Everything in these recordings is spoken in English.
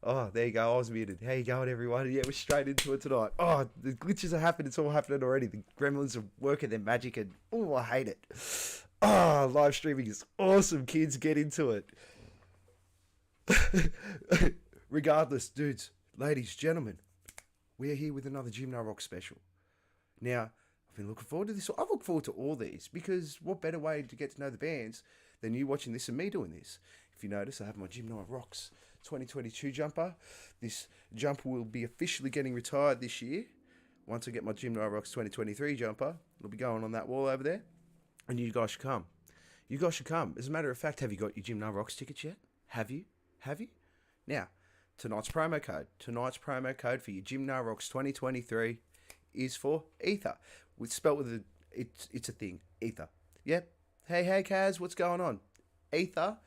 Oh, there you go. I was muted. How you going, everyone? Yeah, we're straight into it tonight. Oh, the glitches are happening. It's all happening already. The gremlins are working their magic, and oh, I hate it. Oh, live streaming is awesome, kids. Get into it. Regardless, dudes, ladies, gentlemen, we are here with another Jimna Rock special. Now, I've been looking forward to this. I look forward to all these because what better way to get to know the bands than you watching this and me doing this? If you notice, I have my Jimna Rocks 2022 jumper. This jumper will be officially getting retired this year. Once I get my Jimna Rocks 2023 jumper, it'll be going on that wall over there. And you guys should come. You guys should come. As a matter of fact, have you got your Jimna Rocks tickets yet? Have you? Have you? Now, tonight's promo code. Tonight's promo code for your Jimna Rocks 2023 is for Aether. Spelled with a, it's a thing. Aether. Yep. Hey, Kaz, what's going on? Aether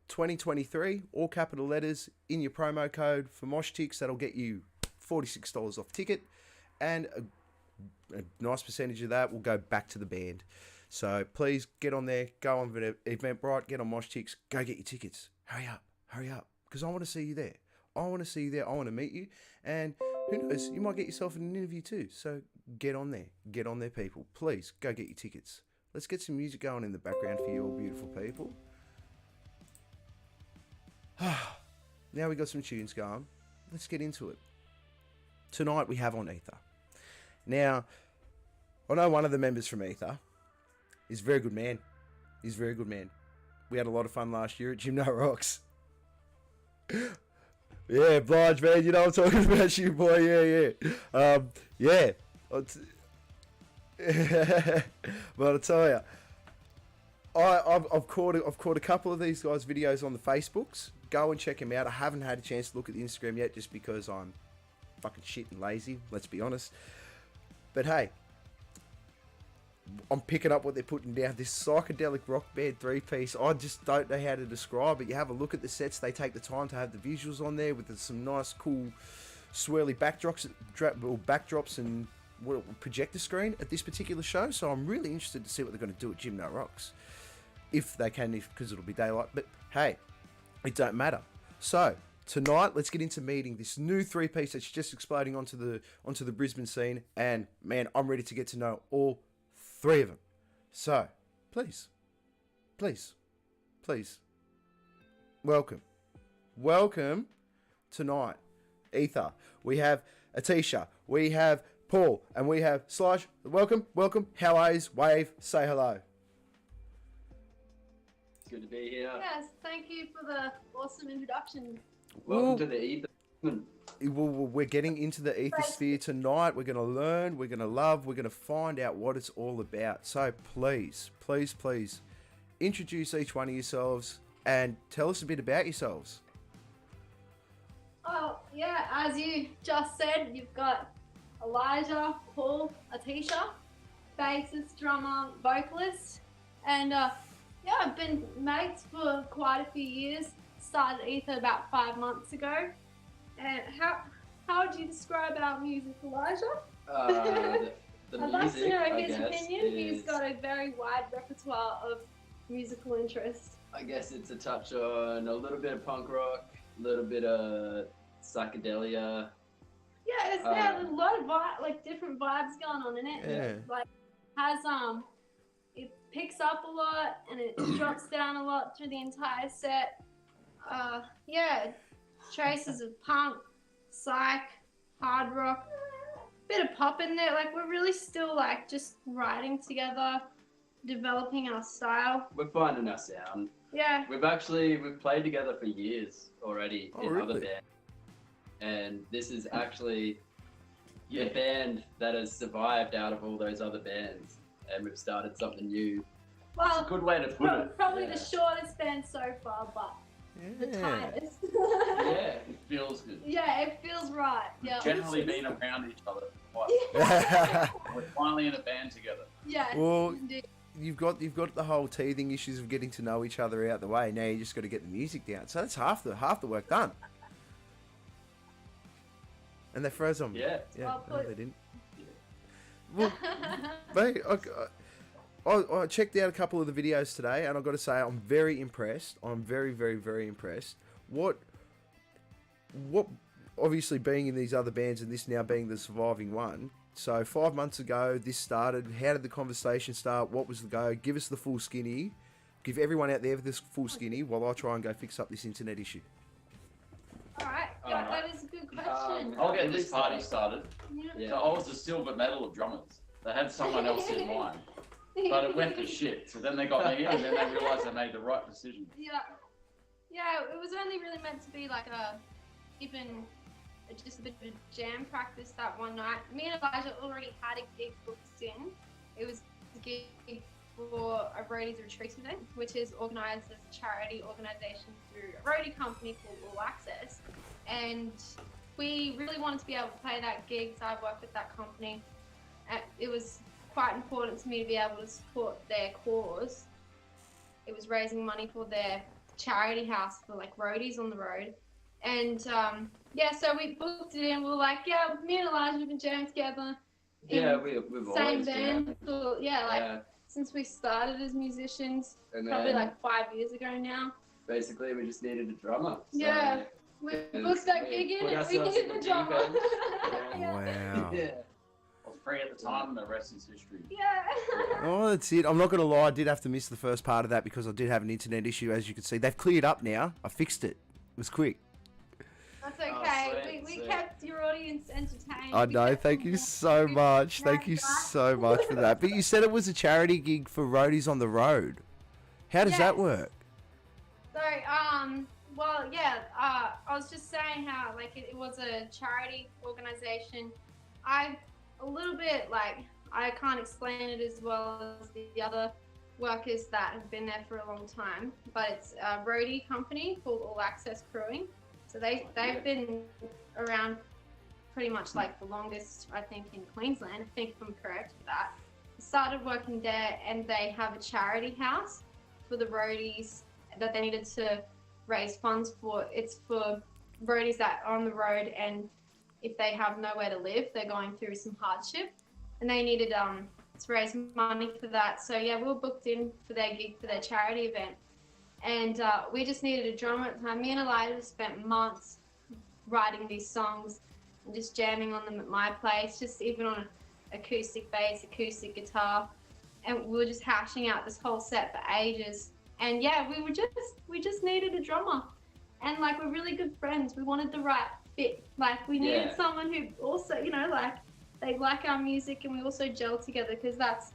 2023, all capital letters in your promo code for Mosh Ticks. That'll get you $46 off ticket, and a nice percentage of that will go back to the band. So please get on there, go on Eventbrite, get on Mosh Ticks, go get your tickets. Hurry up, because I want to see you there. I want to meet you, and who knows, you might get yourself an interview too. So get on there, people. Please go get your tickets. Let's get some music going in the background for you all beautiful people. Now we got some tunes going. Let's get into it. Tonight we have on Aether. Now, I know one of the members from Aether is a very good man. He's a very good man. We had a lot of fun last year at Jimna Rocks. Yeah, Blige, man. You know I'm talking about you, boy. Yeah. But I tell you, I've caught a couple of these guys' videos on the Facebooks. Go and check them out. I haven't had a chance to look at the Instagram yet, just because I'm fucking shit and lazy. Let's be honest. But hey, I'm picking up what they're putting down. This psychedelic rock band 3-piece. I just don't know how to describe it. You have a look at the sets. They take the time to have the visuals on there with some nice, cool, swirly backdrops and projector screen at this particular show. So I'm really interested to see what they're going to do at Jimna Rocks, if they can, because it'll be daylight. But hey, it don't matter. So tonight, let's get into meeting this new 3-piece that's just exploding onto the Brisbane scene. And man, I'm ready to get to know all 3 of them. So please, welcome tonight, Aether. We have Atisha, we have Paul, and we have Slush. Welcome. How are you? Wave, say hello. Good to be here. Yes, thank you for the awesome introduction. Welcome to the Aether. We're getting into the Aether sphere tonight. We're going to learn, we're going to love, we're going to find out what it's all about. So please, introduce each one of yourselves and tell us a bit about yourselves. Oh, yeah, as you just said, you've got Elijah, Paul, Atisha, bassist, drummer, vocalist, and I've been mates for quite a few years. Started Aether about 5 months ago. And how would you describe our music, Elijah? The I'd like to know his guess, opinion. He's got a very wide repertoire of musical interests. I guess it's a touch on a little bit of punk rock, a little bit of psychedelia. Yeah, there's a lot of different vibes going on in it. Yeah. It, has it picks up a lot and it drops down a lot through the entire set. Traces of punk, psych, hard rock, bit of pop in there. Like, we're really still just writing together, developing our style. We're finding our sound. Yeah. We've played together for years already in really? other bands. And this is actually a band that has survived out of all those other bands. And we've started something new. Well, it's a good way to put it. Probably the shortest band so far, but the tightest. Yeah, it feels good. Yeah, it feels right. Yeah. Generally being around each other. We're finally in a band together. Yeah. Well, indeed. you've got the whole teething issues of getting to know each other out the way. Now you just got to get the music down. So that's half the work done. And they froze on me. Yeah. Well no, put. they didn't. Well, mate, I checked out a couple of the videos today, and I've got to say I'm very impressed. I'm very, very, very impressed. What obviously being in these other bands and this now being the surviving one. So 5 months ago, this started. How did the conversation start? What was the go? Give us the full skinny. Give everyone out there this full skinny while I try and go fix up this internet issue. Alright, yeah, that is a good question. I'll get this party started. Yeah. So I was the silver medal of drummers. They had someone else in mind, but it went to shit. So then they got me in, and then they realised they made the right decision. Yeah. Yeah, it was only really meant to be like just a bit of a jam practice that one night. Me and Elijah already had a gig booked in. It was a gig for a roadies retreat event, which is organised as a charity organisation through a roadie company called All Access. And we really wanted to be able to play that gig, so I worked with that company. It was quite important to me to be able to support their cause. It was raising money for their charity house for like roadies on the road. And so we booked it in. We were like, yeah, me and Elijah have been jamming together. Yeah, we've Same always band. So, Yeah. since we started as musicians, And probably then like 5 years ago now. basically we just needed a drummer. So, Yeah. We booked that we gig in put and we ourselves needed in a the drummer. deep end. Yeah. Wow. Yeah. I was free at the time, and the rest is history. Yeah. Oh, that's it. I'm not going to lie. I did have to miss the first part of that because I did have an internet issue, as you can see. They've cleared up now. I fixed it. It was quick. That's okay. sweet, we sweet. kept your audience entertained. I We know. kept Thank them you all so good. much. Thank you Nice, so much for that. But you said it was a charity gig for roadies on the road. How does that Yes. work? So, I was just saying how it was a charity organization. I can't explain it as well as the other workers that have been there for a long time, but it's a roadie company called All Access Crewing. So they've been around pretty much like the longest, I think, in Queensland. I think if I'm correct with that. Started working there, and they have a charity house for the roadies that they needed to raise funds for. It's for roadies that are on the road, and if they have nowhere to live, they're going through some hardship, and they needed to raise money for that. So yeah, we were booked in for their gig for their charity event, and we just needed a drummer at the time. Me and Elijah spent months writing these songs and just jamming on them at my place, just even on an acoustic bass, acoustic guitar, and we were just hashing out this whole set for ages. And yeah, we just needed a drummer, and we're really good friends. We wanted the right fit. We needed Yeah. someone who also, they like our music, and we also gel together, because that's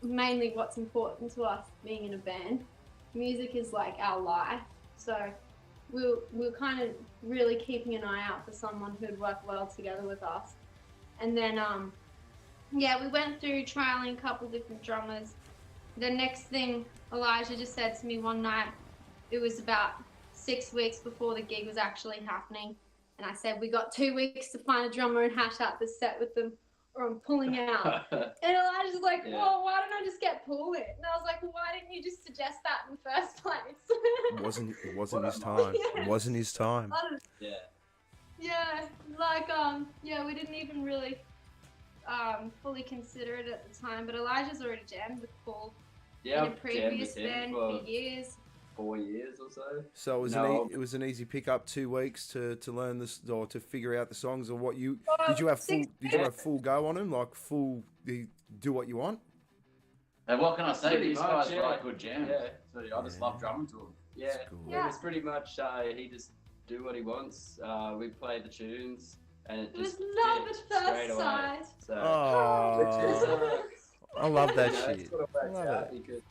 mainly what's important to us being in a band. Music is like our life, so we're kind of really keeping an eye out for someone who'd work well together with us. And then we went through trialing a couple different drummers. The next thing Elijah just said to me one night, it was about 6 weeks before the gig was actually happening, and I said, we got 2 weeks to find a drummer and hash out this set with them, or I'm pulling out. And Elijah's like, Yeah. well, why don't I just get Paul in? And I was like, well, why didn't you just suggest that in the first place? It wasn't his time. It wasn't his time. Yeah. We didn't even really fully consider it at the time, but Elijah's already jammed with Paul Yeah. in a I've previous jammed with him band for for years. 4 years or so. So it was No. it was an easy pickup. 2 weeks to learn this or to figure out the songs, or what you Well, did you have 6 full go on them, like full do what you want? And what can I say? Pretty These much, guys yeah. write good jams. Yeah. So I just love drumming to them. Yeah. That's cool. Yeah. It was pretty much he just do what he wants. We played the tunes, and it It was just love fit at first straight away. sight. So Oh, I love that you know, shit. It sort of I works love out it. because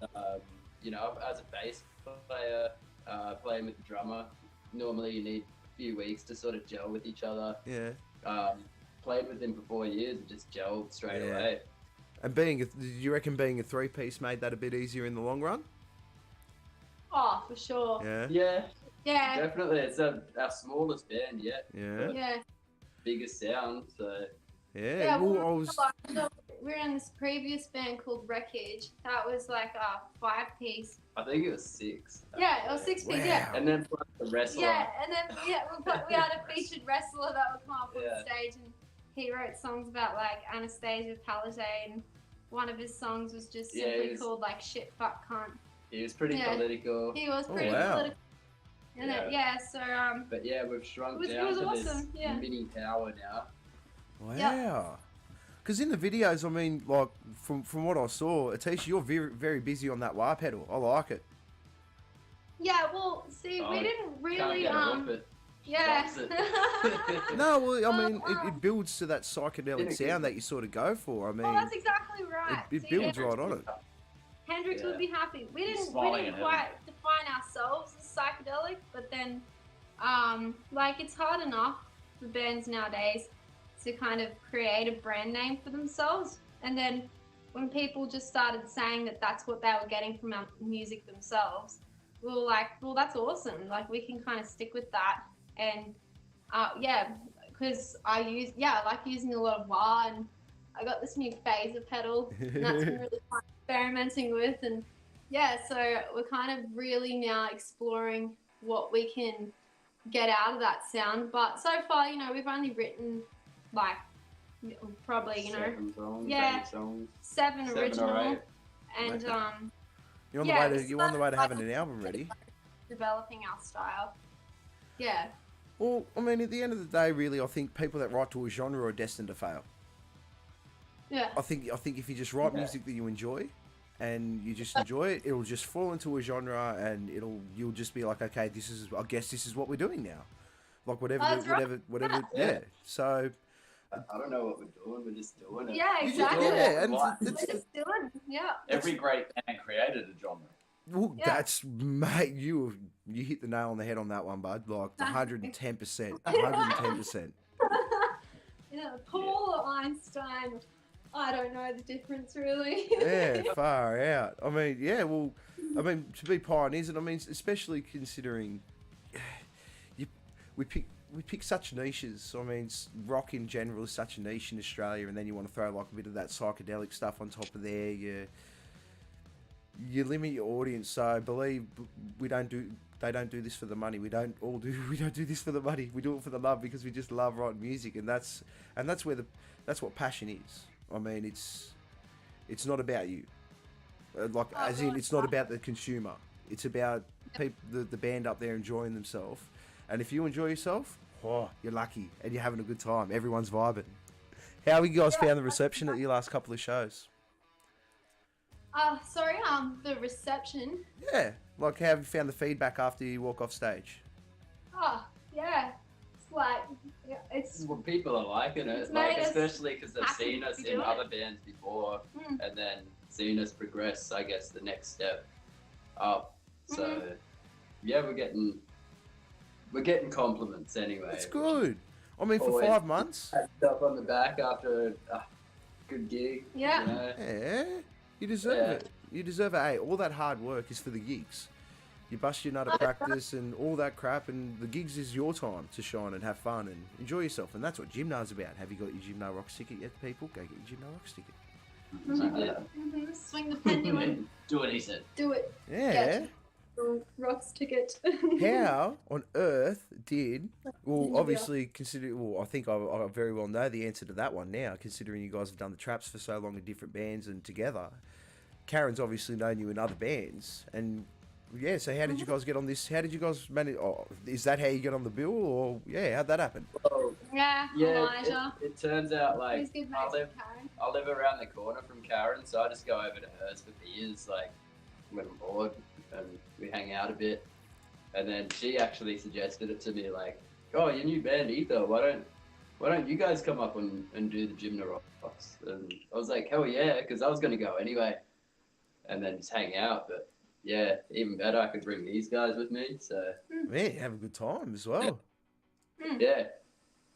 as a bass player, playing with the drummer, normally you need a few weeks to sort of gel with each other. Yeah. Played with him for 4 years and just gelled straight Yeah. away. And do you reckon being a 3-piece made that a bit easier in the long run? Oh, for sure. Yeah. Yeah, Yeah. definitely. It's our smallest band yet. Yeah. Yeah. Biggest sound, so Yeah. Yeah, Well, well, I was. we were in this previous band called Wreckage. That was like a 5-piece. I think it was 6. Yeah, or 6-piece. Yeah. Wow. And then plus the wrestler. Yeah, and then we had a featured wrestler that would come up on Yeah. stage, and he wrote songs about like Anastasia Palaszczuk, and one of his songs was just Yeah, simply he was- called like "Shit Fuck Cunt." He was pretty Yeah. political. He was Oh, pretty wow. political. And so But yeah, we've shrunk It down was to awesome, this yeah. mini tower now. Wow. Because in the videos, I mean, like from what I saw, Atisha, you're very very busy on that wah pedal. I like it. yeah, well, see, Oh, we didn't Can't really get it off it. yeah. Loves it. No, well, I mean, Well, it builds to that psychedelic sound that you sort of go for. I mean, Well, that's exactly right. it See, builds right on it. Hendrix Yeah. would be happy. We He's didn't smiling at quite define ourselves as psychedelic, but then like it's hard enough for bands nowadays to kind of create a brand name for themselves. And then when people just started saying that that's what they were getting from our music themselves, we were like, well, that's awesome. Like we can kind of stick with that. And because I like using a lot of wah, and I got this new phaser pedal, and that's been really fun experimenting with. And yeah, so we're kind of really now exploring what we can get out of that sound. But so far, we've only written like probably 7 songs, yeah. 8 songs. 7 7 or original, 8. and You're on Yeah, the way we you're on the way to started having an album ready. developing our style. Yeah. Well, I mean, at the end of the day, really, I think people that write to a genre are destined to fail. Yeah. I think if you just write Yeah. music that you enjoy, and you just enjoy it, it'll just fall into a genre, and you'll just be like, okay, I guess this is what we're doing now, like whatever, That's right. whatever. Yeah. Yeah. So I don't know what we're doing. We're just doing it. Yeah, you just- exactly. yeah, and Right. We're it's, just doing. Yeah. Every great band created a genre. well, Yeah. that's mate, you hit the nail on the head on that one, bud. Like Thank you. 110%, 110%. Yeah. Paul or Einstein. I don't know the difference really. Yeah, far out. I mean, yeah, well, I mean, to be pioneers, and I mean, especially considering we pick such niches. I mean, rock in general is such a niche in Australia, and then you want to throw like a bit of that psychedelic stuff on top of there. You limit your audience. So believe they don't do this for the money. We don't do this for the money. We do it for the love, because we just love writing music, and that's what passion is. I mean, it's not about you. As in, it's not about the consumer. It's about the band up there enjoying themselves. And if you enjoy yourself, you're lucky, and you're having a good time. Everyone's vibing. How have you guys found the reception at your last couple of shows? Sorry, the reception. Yeah, like how have you found the feedback after you walk off stage? Oh, yeah. It's like, yeah, it's, Well, people are liking it, It's like made us especially because they've happy seen us to in do it. other bands before, Mm. and then seen us progress. I guess the next step up. So Mm-hmm. yeah, we're getting compliments anyway. That's good. I mean, for Always. 5 months. Up on the back after a good gig. Yeah. You know? Yeah, you deserve Yeah. it. You deserve it. Hey, all that hard work is for the gigs. You bust your nut at practice and all that crap, and the gigs is your time to shine and have fun and enjoy yourself, and that's what Jimna's about. Have you got your Jimna Rocks ticket yet, people? Go get your Jimna Rocks ticket. swing the pendulum. Do what he said. Do it. Yeah. Rocks ticket. How on earth did? Well, Yeah. obviously, I think I very well know the answer to that one now, considering you guys have done the traps for so long in different bands and together. Karen's obviously known you in other bands, and yeah. So how did you guys get on this? How did you guys manage? Oh, is that how you get on the bill, or yeah? How'd that happen? Well, Yeah, yeah, Elijah. it turns out He's like good I mates live with Karen. I live around the corner from Karen, so I just go over to hers for beers, like when I'm bored, and we hang out a bit. And then she actually suggested it to me, like, "Oh, your new band, Aether. Why don't you guys come up and do the Jimna Rocks?" And I was like, "Hell yeah," because I was gonna go anyway, and then just hang out. But yeah, even better, I could bring these guys with me. So Man, have a good time as well. yeah,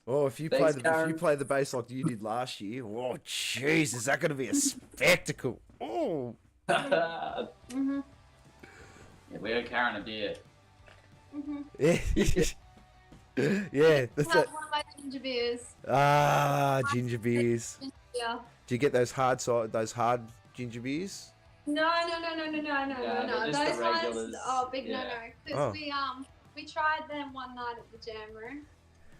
Oh, if you Thanks, play Karen. the bass like you did last year, oh jeez, is that going to be a spectacle? Oh, Mm-hmm. Yeah, we owe Karen a beer. Mm-hmm. yeah, that's Have it. one of my ginger beers. Ah, ginger beers. Yeah. Do you get those hard ginger beers? No. they're just the Those regulars. ones, oh, big Yeah. no. Because Oh. we tried them one night at the jam room.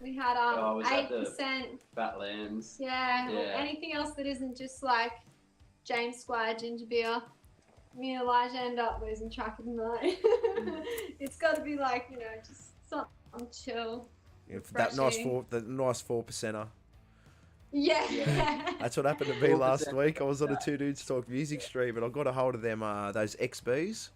We had was that 8%. Fat lambs. Yeah, or Yeah. anything else that isn't just like James Squire ginger beer. Me and Elijah end up losing track of the night. It's got to be like, you know, just something chill. Yeah, that nice Refreshing. the nice 4%er. Yeah. Yeah. That's what happened to me 4%. last week. I was on a Two Dudes Talk music stream, and I got a hold of them those XBs,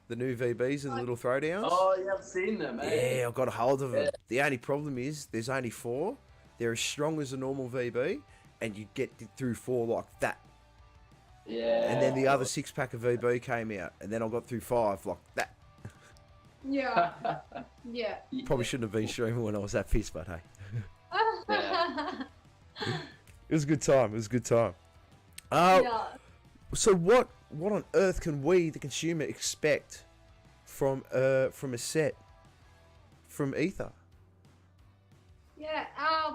the new VBs and the little throwdowns. Oh, yeah, I've seen them, eh? Yeah, I got a hold of them. Yeah. The only problem is there's only 4. They're as strong as a normal VB, and you get through 4 like that. Yeah. And then the other 6-pack of VB came out, and then I got through 5 like that. Yeah. Yeah. Probably shouldn't have been streaming when I was that pissed, but hey, Yeah. it was a good time. It was a good time. Yeah. So what on earth can we, the consumer, expect from a set from Aether? Yeah.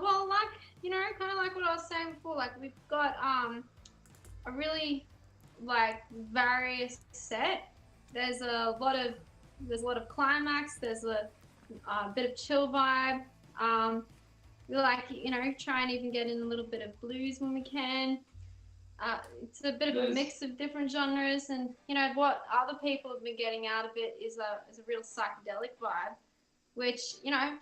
Well, like, you know, kind of like what I was saying before. Like, we've got a really like various set. There's a lot of climax. There's a bit of chill vibe. We like, you know, try and even get in a little bit of blues when we can. It's a bit of a There's- mix of different genres, and you know what other people have been getting out of it is a real psychedelic vibe, which, you know,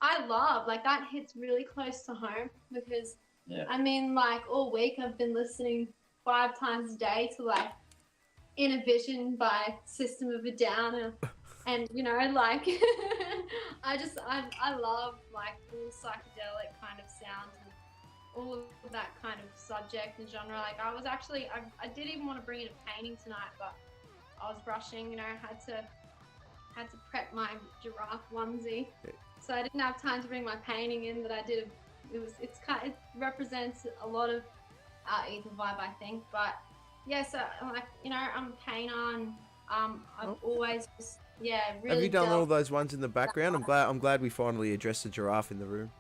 I love. Like, that hits really close to home because Yeah. I mean, like, all week I've been listening 5 times a day to like Inner by System of a Down, and you know, like I love like all psychedelic kind of sounds and all of that kind of subject and genre. Like, I did even want to bring in a painting tonight, but I was rushing, you know, had to prep my giraffe onesie, so I didn't have time to bring my painting in that I did. It represents a lot of Aether vibe, I think. But yeah, so like, you know, I'm a painter, and I've always just really. Have you done all delved- those ones in the background? I'm glad we finally addressed the giraffe in the room.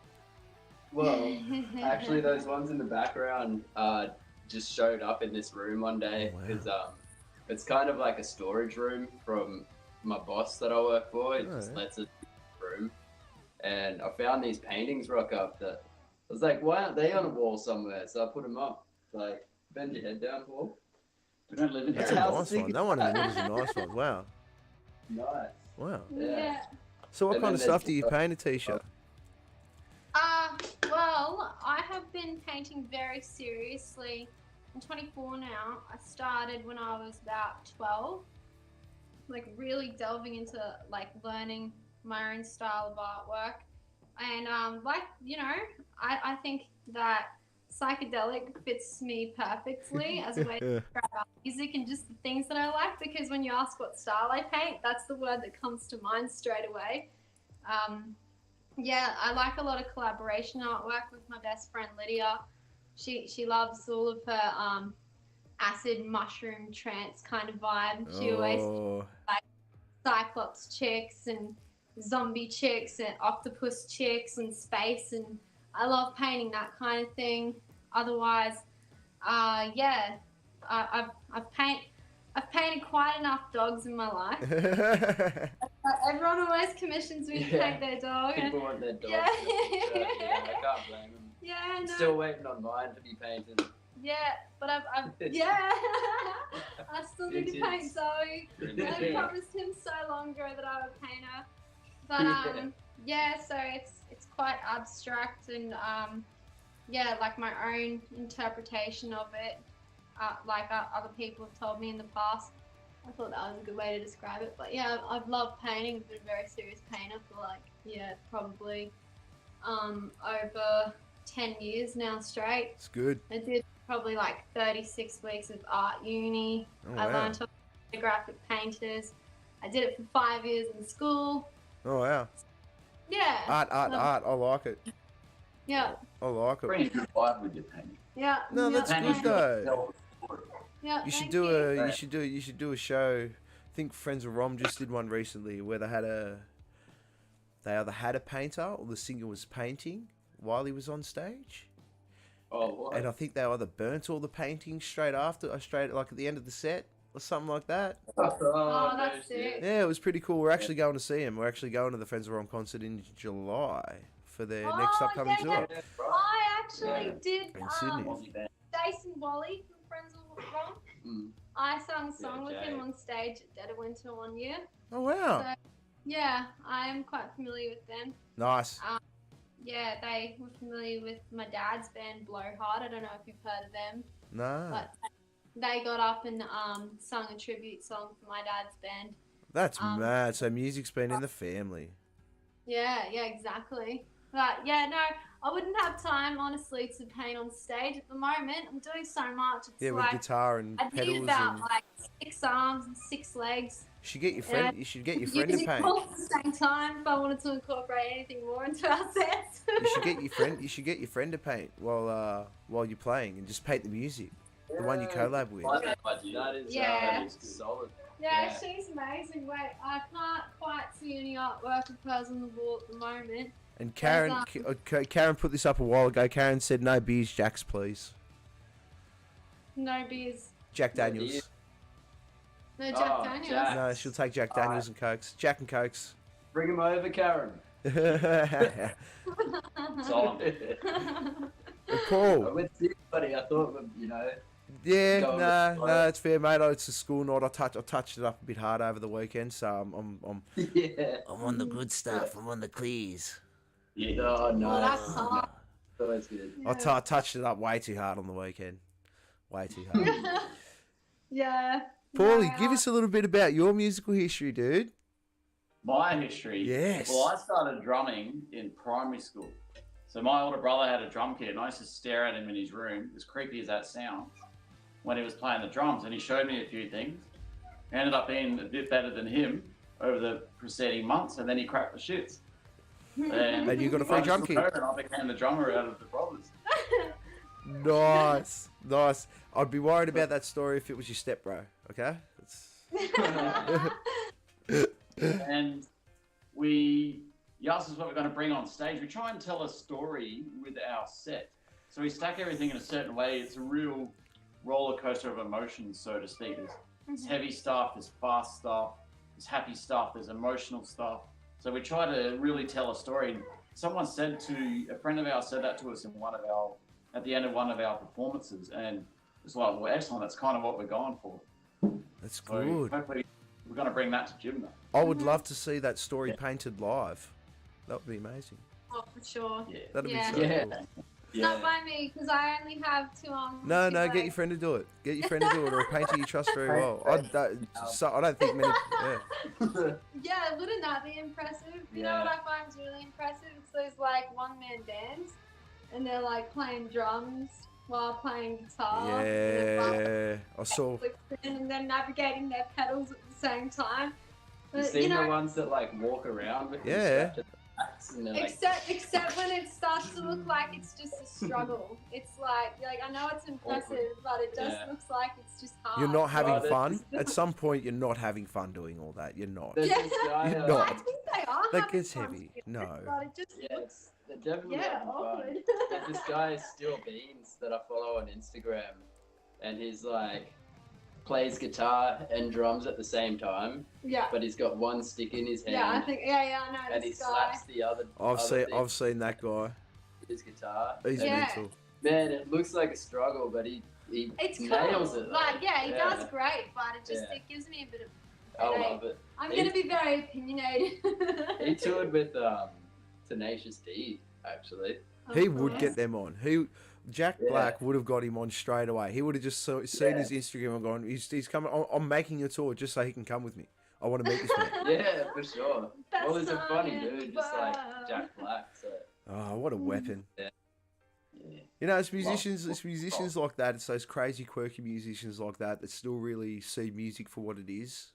Well, actually, those ones in the background just showed up in this room one day Oh, wow. because it's kind of like a storage room from my boss that I work for. He just Oh, yeah. lets us in the room, and I found these paintings rock up that I was like, why aren't they on a wall somewhere? So I put them up. Like, bend your head down, Paul. We don't live in That's a here. How nice sick one. is That one in the that? middle is a nice one. Wow. Nice. Wow. Yeah. So what And kind then of stuff there's- do you paint, Atisha? Well, I have been painting very seriously. I'm 24 now. I started when I was about 12, like really delving into like learning my own style of artwork. And like, you know, I think that psychedelic fits me perfectly as a way to describe art music and just the things that I like, because when you ask what style I paint, that's the word that comes to mind straight away. Yeah, I like a lot of collaboration artwork with my best friend Lydia. She loves all of her acid mushroom trance kind of vibe. She always Oh, cyclops chicks and zombie chicks and octopus chicks and space, and I love painting that kind of thing. Otherwise, yeah, I've painted quite enough dogs in my life. Everyone always commissions me to Yeah. paint their dog. and- People want their dogs. Yeah. I can't blame them. Yeah, I'm no. still waiting on mine to be painted. Yeah, but I've yeah. I still need to paint Zoe. I promised him so long ago that I would paint her. But yeah, so it's quite abstract, and yeah, like my own interpretation of it. Like other people have told me in the past. I thought that was a good way to describe it. But yeah, I've loved painting. I've been a very serious painter for like, yeah, probably over 10 years now straight. it's good. I did probably like 36 weeks of art uni. Oh, I wow. learned to be graphic painters. I did it for 5 years in school. Oh, wow. Yeah. Art. I like it. Yeah. I like it. Bring a good vibe with your painting. Yeah. No, yeah, that's Painting's good thank- though. Tell the story. Yeah, You should thank do you. a you should do a show. I think Friends of Rom just did one recently where they either had a painter or the singer was painting while he was on stage. Oh, what? And I think they either burnt all the paintings straight after, or straight like at the end of the set, or something like that. Oh, that's sick. Yeah, it was pretty cool. We're actually going to see him. We're actually going to the Friends of Rom concert in July for their next upcoming yeah, tour. yeah. I actually did In Sydney. Jason Wally from Friends of Rom. Mm. I sang a song with Jay. him on stage at Dead of Winter one year. Oh wow! So, yeah, I am quite familiar with them. Nice. Yeah, they were familiar with my dad's band Blowhard. I don't know if you've heard of them, No, but they got up and sung a tribute song for my dad's band. that's mad. So music's been in the family. Yeah, exactly. But yeah, no, I wouldn't have time, honestly, to paint on stage at the moment. I'm doing so much. It's Yeah, with like guitar and I need pedals about and. like 6 arms and 6 legs. You should get your friend. You should get your friend to Using paint. all at the same time if I wanted to incorporate anything more into our sets. You should get your friend. You should get your friend to paint while you're playing, and just paint the music. The one you collab with. That is, Yeah. that is solid. Yeah, she's amazing. Wait, I can't quite see any artwork of hers on the wall at the moment. And Karen, Karen put this up a while ago. Karen said, "No beers, Jacks, please. No beers. Jack Daniels. beers. No Jack Oh, Daniels. Jack. No, she'll take Jack Daniels and Cokes. Jack and Cokes." Bring him over, Karen. Paul. I went to see buddy. I thought, Yeah, Go no, it's fair, mate. It's a school night. I touched it up a bit hard over the weekend, so I'm yeah. I'm on the good stuff. I'm on the clears. Yeah. Oh, no. Oh, that's hard. Always good. I touched it up way too hard on the weekend. Way too hard. Yeah. Paulie, No, give us a little bit about your musical history, dude. My history. Yes. Well, I started drumming in primary school. So my older brother had a drum kit, and I used to stare at him in his room, as creepy as that sounds, when he was playing the drums. And he showed me a few things. I ended up being a bit better than him over the preceding months, and then he cracked the shits. And you got a free I drum just kit. took over and I became the drummer out of the brothers. Nice, nice. I'd be worried about that story if it was your step bro. Okay. And you asked us what we're going to bring on stage. We try and tell a story with our set. So we stack everything in a certain way. It's a real roller coaster of emotions, so to speak. There's heavy stuff, there's fast stuff, there's happy stuff, there's emotional stuff. So we try to really tell a story. Someone a friend of ours said that to us at the end of one of our performances, and it's like, well, excellent. That's kind of what we're going for. That's So good. hopefully we're going to bring that to Jimna. I would love to see that story painted live. That would be amazing. Oh, for sure. Yeah. That'd Yeah. be so Yeah. cool. Not by me, because I only have 2 arms. No, two get your legs. friend to do it. Get your friend to do it, or a painter you trust very well. I don't think many. Yeah. Yeah, wouldn't that be impressive? You know Yeah. what I find is really impressive? It's those like one-man bands, and they're like playing drums while playing guitar. Yeah, I saw. And they're navigating their pedals at the same time. You But, seen the ones that like walk around with Yeah. the backs and they're like, except when it starts to look like it's just a struggle. It's like I know it's impressive, but it just Yeah. looks like it's just hard. You're not having Oh, fun. At some point, you're not having fun doing all that. You're not. There's Yeah. this guy, You're I not. think they are. That having gets fun heavy. to it, No. But it just yeah, looks they're definitely having awkward. fun. There's this guy, Steel Beans, that I follow on Instagram, and he's like plays guitar and drums at the same time, Yeah. but he's got one stick in his hand, Yeah, I think. Yeah, I know and he this guy. slaps the other. I've other seen that guy. his guitar. He's and Yeah. mental. Man, it looks like a struggle, but he It's nails cool. it. Like, yeah, he Yeah. does great, but it just Yeah. it gives me a bit of. I headache. love it. I'm He- gonna be very opinionated. He toured with Tenacious D, actually. He would get them on. Jack Yeah. Black would have got him on straight away. He would have just seen Yeah. his Instagram and gone, he's coming. I'm making a tour just so he can come with me. I want to meet this man. Yeah, for sure. That's Well, he's a funny science, dude, just like but- Jack Black. So Oh, what a weapon! yeah. You know, it's musicians like that. It's those crazy, quirky musicians like that still really see music for what it is.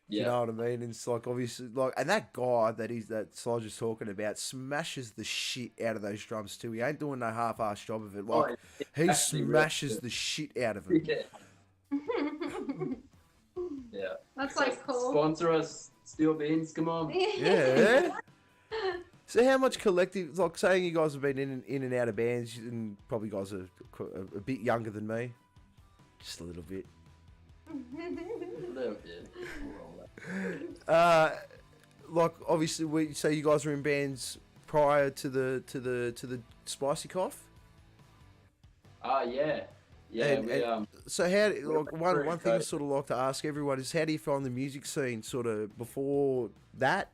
Yeah. You know what I mean? And it's like obviously and that guy that Soldier's talking about smashes the shit out of those drums too. He ain't doing no half-ass job of it. Like he actually smashes really the shit out of it. Yeah. Yeah. That's So like cool. Sponsor us, Steel Beans. Come on. Yeah. So how much collective, like saying you guys have been in and out of bands, and probably guys are a bit younger than me, just a little bit. A little bit. Like obviously, we say you guys were in bands prior to the Spicy Cough. Yeah. Yeah, And so how like one pretty thing I close. sort of like to ask everyone is how do you find the music scene sort of before that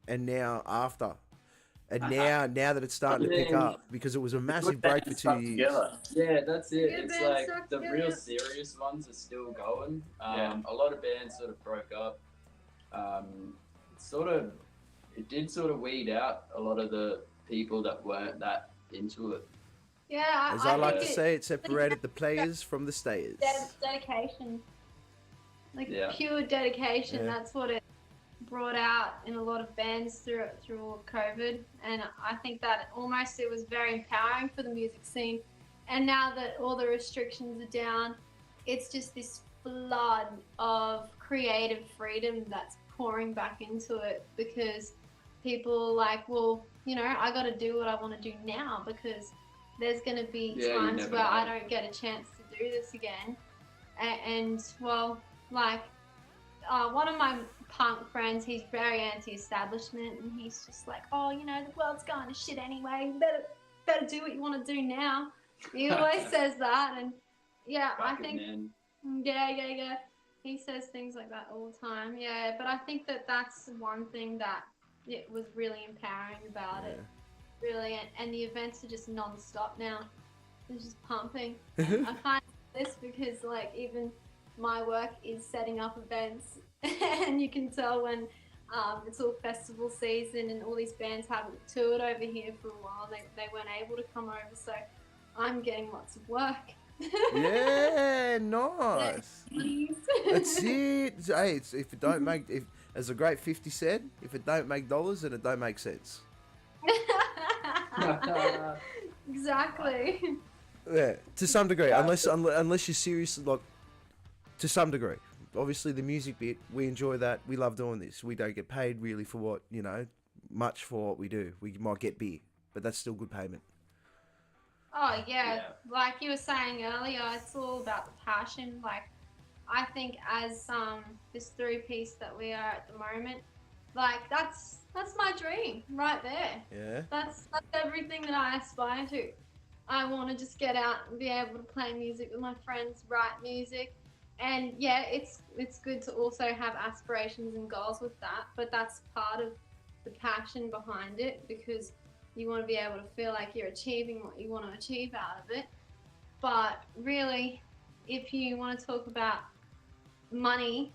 and now after? And now that it's starting to pick Yeah. up, because it was a massive break for 2 years. Together. Yeah, that's it. Good It's bands like stuck the together. real serious ones are still going. Yeah. A lot of bands sort of broke up. It did sort of weed out a lot of the people that weren't that into it. Yeah, As I like to think say, it separated the players from the stayers. dedication, like Yeah. pure dedication. Yeah. That's what it brought out in a lot of bands through all of COVID, and I think that almost it was very empowering for the music scene. And now that all the restrictions are down, it's just this flood of creative freedom that's pouring back into it because people are like, well, you know, I got to do what I want to do now because there's going to be Yeah, you times never where I know. don't get a chance to do this again. And well, like one of my punk friends, he's very anti-establishment, and he's just like, oh, you know, the world's going to shit anyway. You better do what you want to do now. He always says that, and yeah, I Fucking think man. yeah. He says things like that all the time. Yeah, but I think that that's one thing that it was really empowering about it. Really, and the events are just non-stop now. It's just pumping. And I find this because like even my work is setting up events, and you can tell when it's all festival season and all these bands haven't toured over here for a while. They weren't able to come over, so I'm getting lots of work. Yeah, nice. Please. That's it. Hey, if it don't make, as a great 50 said, if it don't make dollars, then it don't make sense. Exactly. Yeah, to some degree, unless you're serious, like to some degree. Obviously, the music bit, we enjoy that. We love doing this. We don't get paid really for what much for what we do. We might get beer, but that's still good payment. Oh yeah. Yeah. Like you were saying earlier, it's all about the passion. Like I think as this 3-piece that we are at the moment, like that's my dream right there. Yeah. That's everything that I aspire to. I want to just get out and be able to play music with my friends, write music, and yeah, it's good to also have aspirations and goals with that. But that's part of the passion behind it because you want to be able to feel like you're achieving what you want to achieve out of it. But really, if you want to talk about money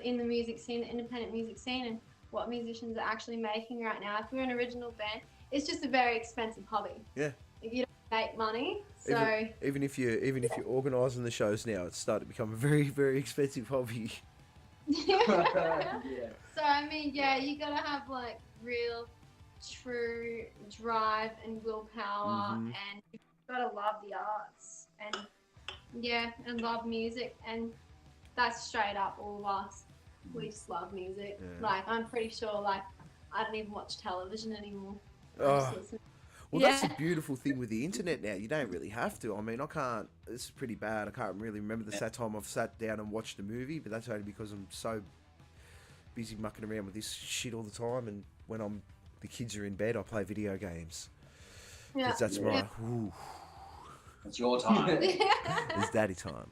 in the music scene, the independent music scene, and what musicians are actually making right now, if we're an original band, it's just a very expensive hobby. Yeah. If you don't make money, so Even if you're organising the shows now, it's starting to become a very, very expensive hobby. Yeah. So I mean, yeah, you gotta have like real, true drive and willpower, Mhm. and you gotta love the arts and and love music, and that's straight up all of us. We just love music. Yeah. Like I'm pretty sure, like I don't even watch television anymore. I Oh. just listen. Well, that's Yeah. the beautiful thing with the internet now. You don't really have to. I mean, I can't. This is pretty bad. I can't really remember the time I've sat down and watched a movie, but that's only because I'm so busy mucking around with this shit all the time. And when the kids are in bed, I play video games. Yeah. 'Cause that's my. Ooh, It's your time. it's daddy time.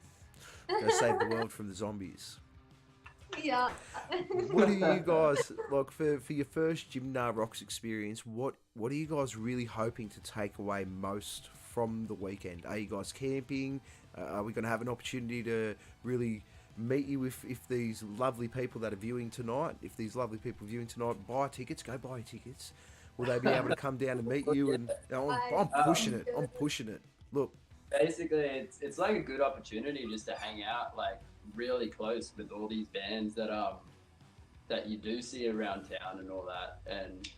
Go save the world from the zombies. Yeah. What do you guys like for your first Jimna Rocks experience? What are you guys really hoping to take away most from the weekend? Are you guys camping? Are we going to have an opportunity to really meet you if these lovely people that are viewing tonight? If these lovely people viewing tonight buy tickets, go buy tickets. Will they be able to come down and meet you? And I'm pushing it. I'm pushing it. Look. Basically, it's like a good opportunity just to hang out like really close with all these bands that you do see around town and all that, and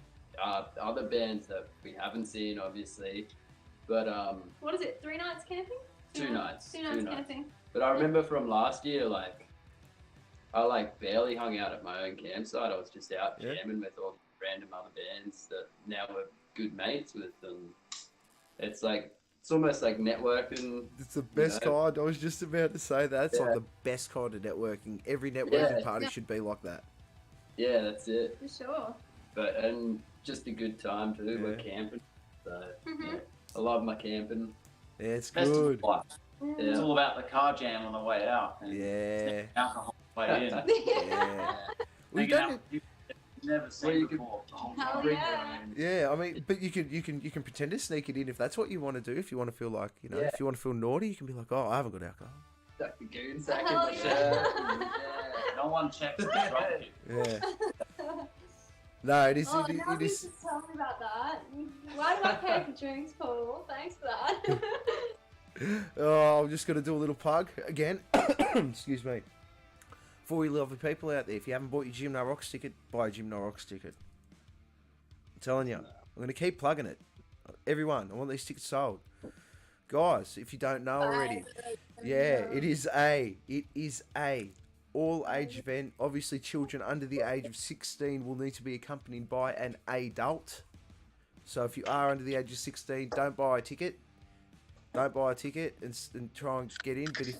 other bands that we haven't seen, obviously. But What is it? 3 nights camping? 2 nights. 2 nights camping. But I remember from last year, like I barely hung out at my own campsite. I was just out Yeah. jamming with all random other bands that now we're good mates with, and it's like it's almost like networking. It's the best know? kind. I was just about to say that. It's like Yeah. the best kind of networking. Every networking Yeah. party Yeah. should be like that. Yeah, that's it. For sure. But and just a good time too. We're Mm-hmm. camping, so Mhm. yeah, I love my camping. Yeah, it's Best of good. life. Mm. It's Yeah. all about the car jam on the way out. And Yeah. alcohol on the way in. Yeah. We Hanging out don't. with people you've never Well, seen you could- before. the whole Hell time. Bring yeah. your own. Yeah, I mean, but you can pretend to sneak it in if that's what you want to do. If you want to feel like, you know, Yeah. if you want to feel naughty, you can be like, oh, I haven't got alcohol. Stuck the goon sack in Hell my yeah. shirt. Yeah. No one checks the dropkick. Yeah. No, it is. Oh, it, now it you is. just tell me about that. Why do I pay for drinks, Paul? Thanks for that. Oh, I'm just gonna do a little plug again. Excuse me. For you lovely people out there, if you haven't bought your Jimna Rocks ticket, buy a Jimna Rocks ticket. I'm telling you, I'm gonna keep plugging it. Everyone, I want these tickets sold. Guys, if you don't know already, yeah, it is a all age event. Obviously, children under the age of 16 will need to be accompanied by an adult. So if you are under the age of 16, don't buy a ticket. Don't buy a ticket and try and get in. But if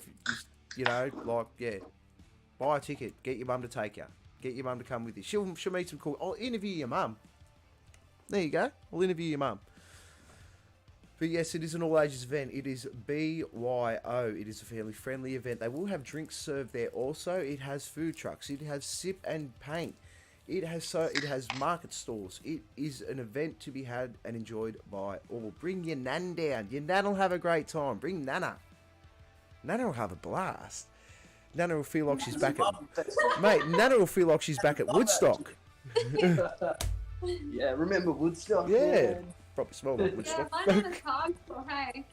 you know, like, yeah, buy a ticket. Get your mum to take you. Get your mum to come with you. She'll meet some cool. I'll interview your mum. There you go. I'll interview your mum. But yes, it is an all ages event. It is BYO. It is a family friendly event. They will have drinks served there also. It has food trucks. It has sip and paint. It has market stalls. It is an event to be had and enjoyed by all. Bring your nan down. Your nan will have a great time. Bring Nana. Nana will have a blast. Nana will feel like she's back at mate. Nana will feel like she's back at Woodstock. Yeah, remember Woodstock? Yeah. man? Probably smell like Yeah, Woodstock. my name is hardcore, hey.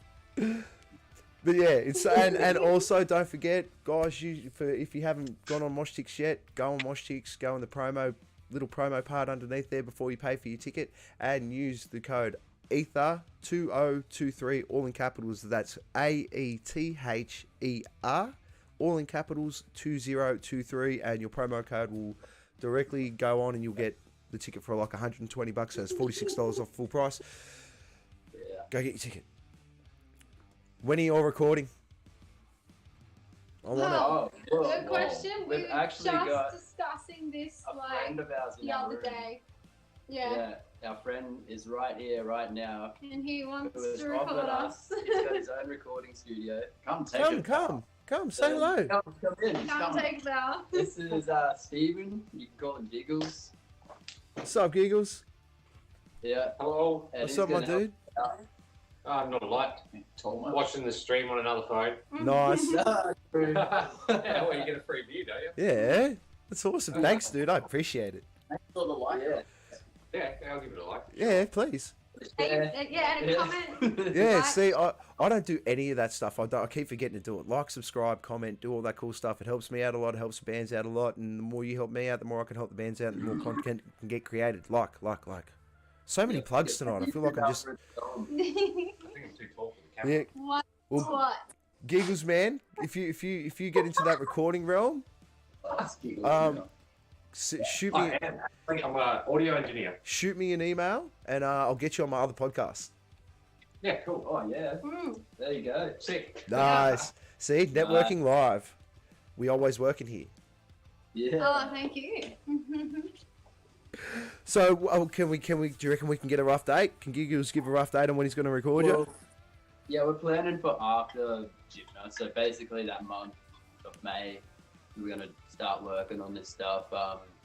But yeah, it's and also don't forget, guys, if you haven't gone on Moshtix yet, go on Moshtix, go on the little promo part underneath there before you pay for your ticket, and use the code Aether 2023, all in capitals. That's AETHER, all in capitals 2023, and your promo code will directly go on, and you'll get the ticket for like $120, so it's $46 off full price. Yeah. Go get your ticket. When are you all recording? I want Well, Oh, whoa, good whoa. question. We We've were actually just got discussing this a like friend of ours in the our other room. day. Yeah. Yeah, our friend is right here, right now. And he wants Who has to record offered us. He's got his own recording studio. Come take Come, it. come, say hello. Come in. Come take it out. This is Steven. You can call him Giggles. What's up, Giggles? Yeah. Hello. and What's he's up, my gonna help dude? out. Not a lot. Tall man. Watching the stream on another phone. Nice. Yeah, well, you get a free view, don't you? Yeah, that's awesome. Thanks, dude. I appreciate it. Thanks for the like. Yeah. Yeah, I'll give it a like. Yeah, please. And a comment. Yeah, Like- see, I don't do any of that stuff. I keep forgetting to do it. Like, subscribe, comment, do all that cool stuff. It helps me out a lot. It helps the bands out a lot. And the more you help me out, the more I can help the bands out, and the more content can get created. Like. So many plugs tonight. I feel like I'm just... I think I'm too tall for the camera. Yeah, What? well, What? Giggles, man. If you get into that recording realm, shoot I me am. I'm an audio engineer. shoot me an email, and I'll get you on my other podcast. Yeah, cool. Oh yeah. Mm. There you go. Sick. Nice. See, networking live. We always working here. Yeah. Oh, thank you. So, can we? Do you reckon we can get a rough date? Can Giggles give a rough date on when he's going to record you? Well, yeah, we're planning for after Jimna. So basically that month of May, we're gonna start working on this stuff.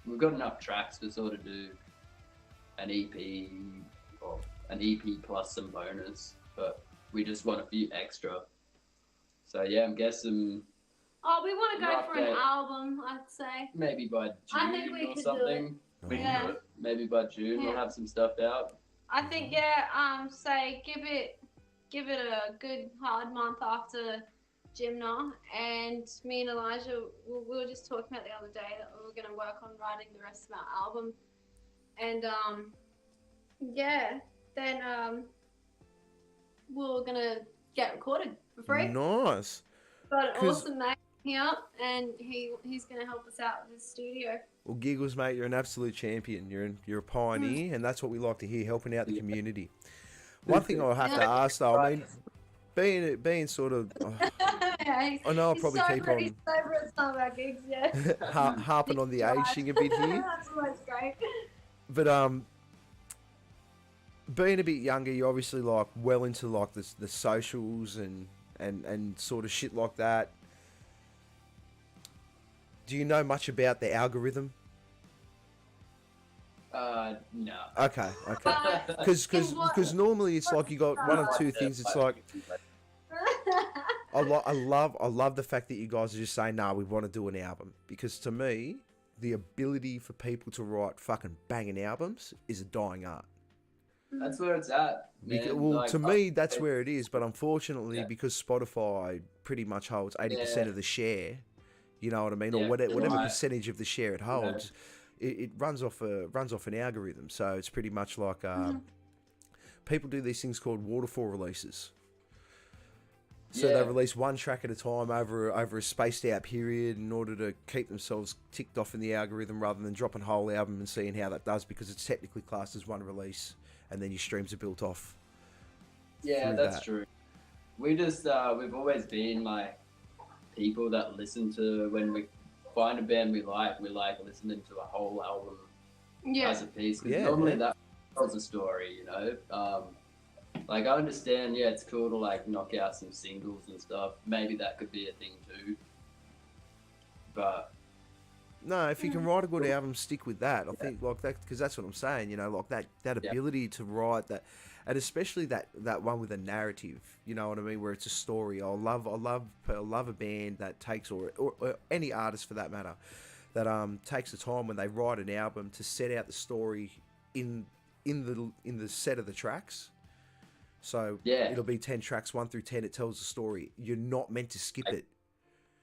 We've got enough tracks to sort of do an EP or an EP plus some bonus, but we just want a few extra. So yeah, I'm guessing Oh, we want to go Rough for an date. album, I'd say. maybe by June I think we or could do something. We can Yeah. do it. Maybe by June we'll Yeah. have some stuff out. I think say give it a good hard month after Jimna, and me and Elijah we were just talking about the other day that we were going to work on writing the rest of our album, and then we're going to get recorded for free. Nice. Got an 'Cause- awesome mate here, and he's going to help us out with his studio. Well, Giggles, mate, you're an absolute champion. You're a pioneer, and that's what we like to hear, helping out the community. One thing I'll have to ask, though, I mean, being sort of, I know I'll probably keep on He's sober at some of our gigs, yeah. harping on the age thing a bit here, That's always great. but being a bit younger, you're obviously like well into like the socials and sort of shit like that. Do you know much about the algorithm? No. Okay. Because normally it's like you got one or two things. It's like I love the fact that you guys are just saying, nah, we want to do an album. Because to me, the ability for people to write fucking banging albums is a dying art. That's where it's at. Man. Like, to me, that's where it is. But unfortunately, because Spotify pretty much holds 80% of the share, you know what I mean, or whatever percentage of the share it holds, it runs off an algorithm. So it's pretty much like people do these things called waterfall releases. So they release one track at a time over a spaced out period in order to keep themselves ticked off in the algorithm, rather than dropping a whole album and seeing how that does, because it's technically classed as one release, and then your streams are built off. Yeah, that's true. We just we've always been like people that listen to, when we find a band we like listening to a whole album as a piece. Because normally that tells a story, you know. Like, I understand, it's cool to like knock out some singles and stuff. Maybe that could be a thing too. But no, if you can write a good album, stick with that. I think like that, because that's what I'm saying. You know, like that ability to write that, and especially that one with a narrative. You know what I mean? Where it's a story. I love a band that takes, or any artist for that matter, that takes the time when they write an album to set out the story in the set of the tracks. So it'll be 10 tracks, 1 through 10. It tells the story. You're not meant to skip it.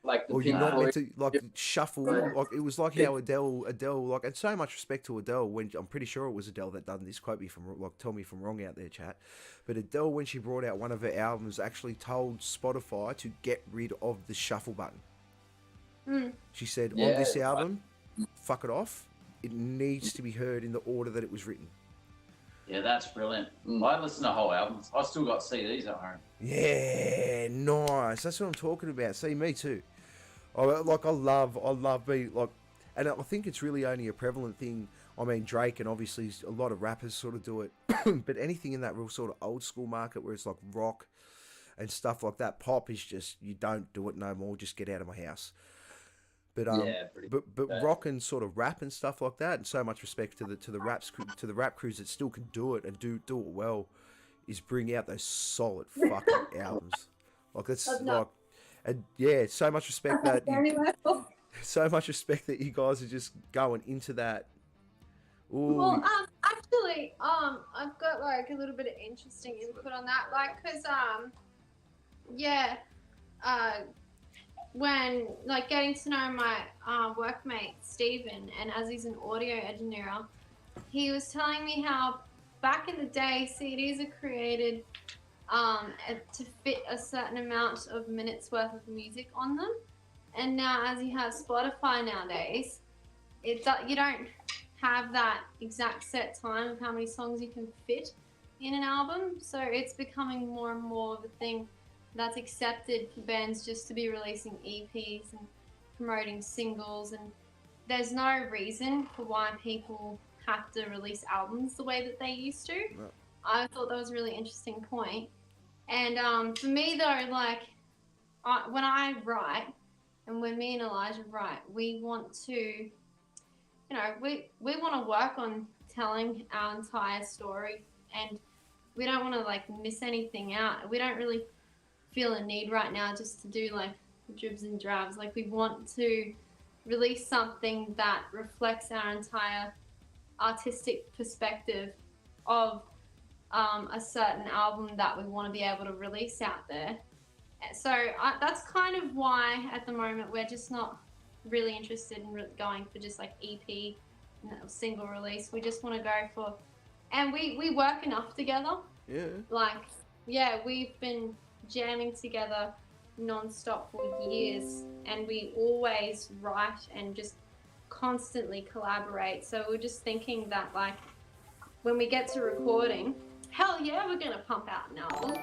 Like, or you're not meant to like shuffle. Like, it was like how Adele, like, and so much respect to Adele, when I'm pretty sure it was Adele that done this. Quote me from, like, tell me if I'm wrong out there, chat. But Adele, when she brought out one of her albums, actually told Spotify to get rid of the shuffle button. She said, on this album, fuck it off. It needs to be heard in the order that it was written. Yeah, that's brilliant. I listen to whole albums. I still got CDs at home. Yeah, nice. That's what I'm talking about. See, me too. I love being like, and I think it's really only a prevalent thing. I mean, Drake and obviously a lot of rappers sort of do it, but anything in that real sort of old school market where it's like rock and stuff like that, pop is just, you don't do it no more. Just get out of my house. But rock and sort of rap and stuff like that, and so much respect to the rap crews that still can do it and do it well, is bring out those solid fucking albums. Like, that's like, and so much respect that you guys are just going into that. Ooh. Well, actually, I've got like a little bit of interesting input on that, like, cause when like getting to know my workmate Stephen, and as he's an audio engineer, he was telling me how back in the day CDs are created to fit a certain amount of minutes worth of music on them, and now as you have Spotify nowadays, you don't have that exact set time of how many songs you can fit in an album, so it's becoming more and more of a thing that's accepted for bands just to be releasing EPs and promoting singles, and there's no reason for why people have to release albums the way that they used to. No. I thought that was a really interesting point. And for me though, like, when I write, and when me and Elijah write, we want to, you know, we want to work on telling our entire story, and we don't want to like miss anything out. We don't really feel a need right now just to do like dribs and drabs. Like, we want to release something that reflects our entire artistic perspective of a certain album that we want to be able to release out there. So that's kind of why at the moment we're just not really interested in going for just like EP and single release. We just want to go for, and we work enough together. Yeah. Like, we've been jamming together non-stop for years, and we always write and just constantly collaborate. So we're just thinking that like when we get to recording, hell yeah, we're gonna pump out an album,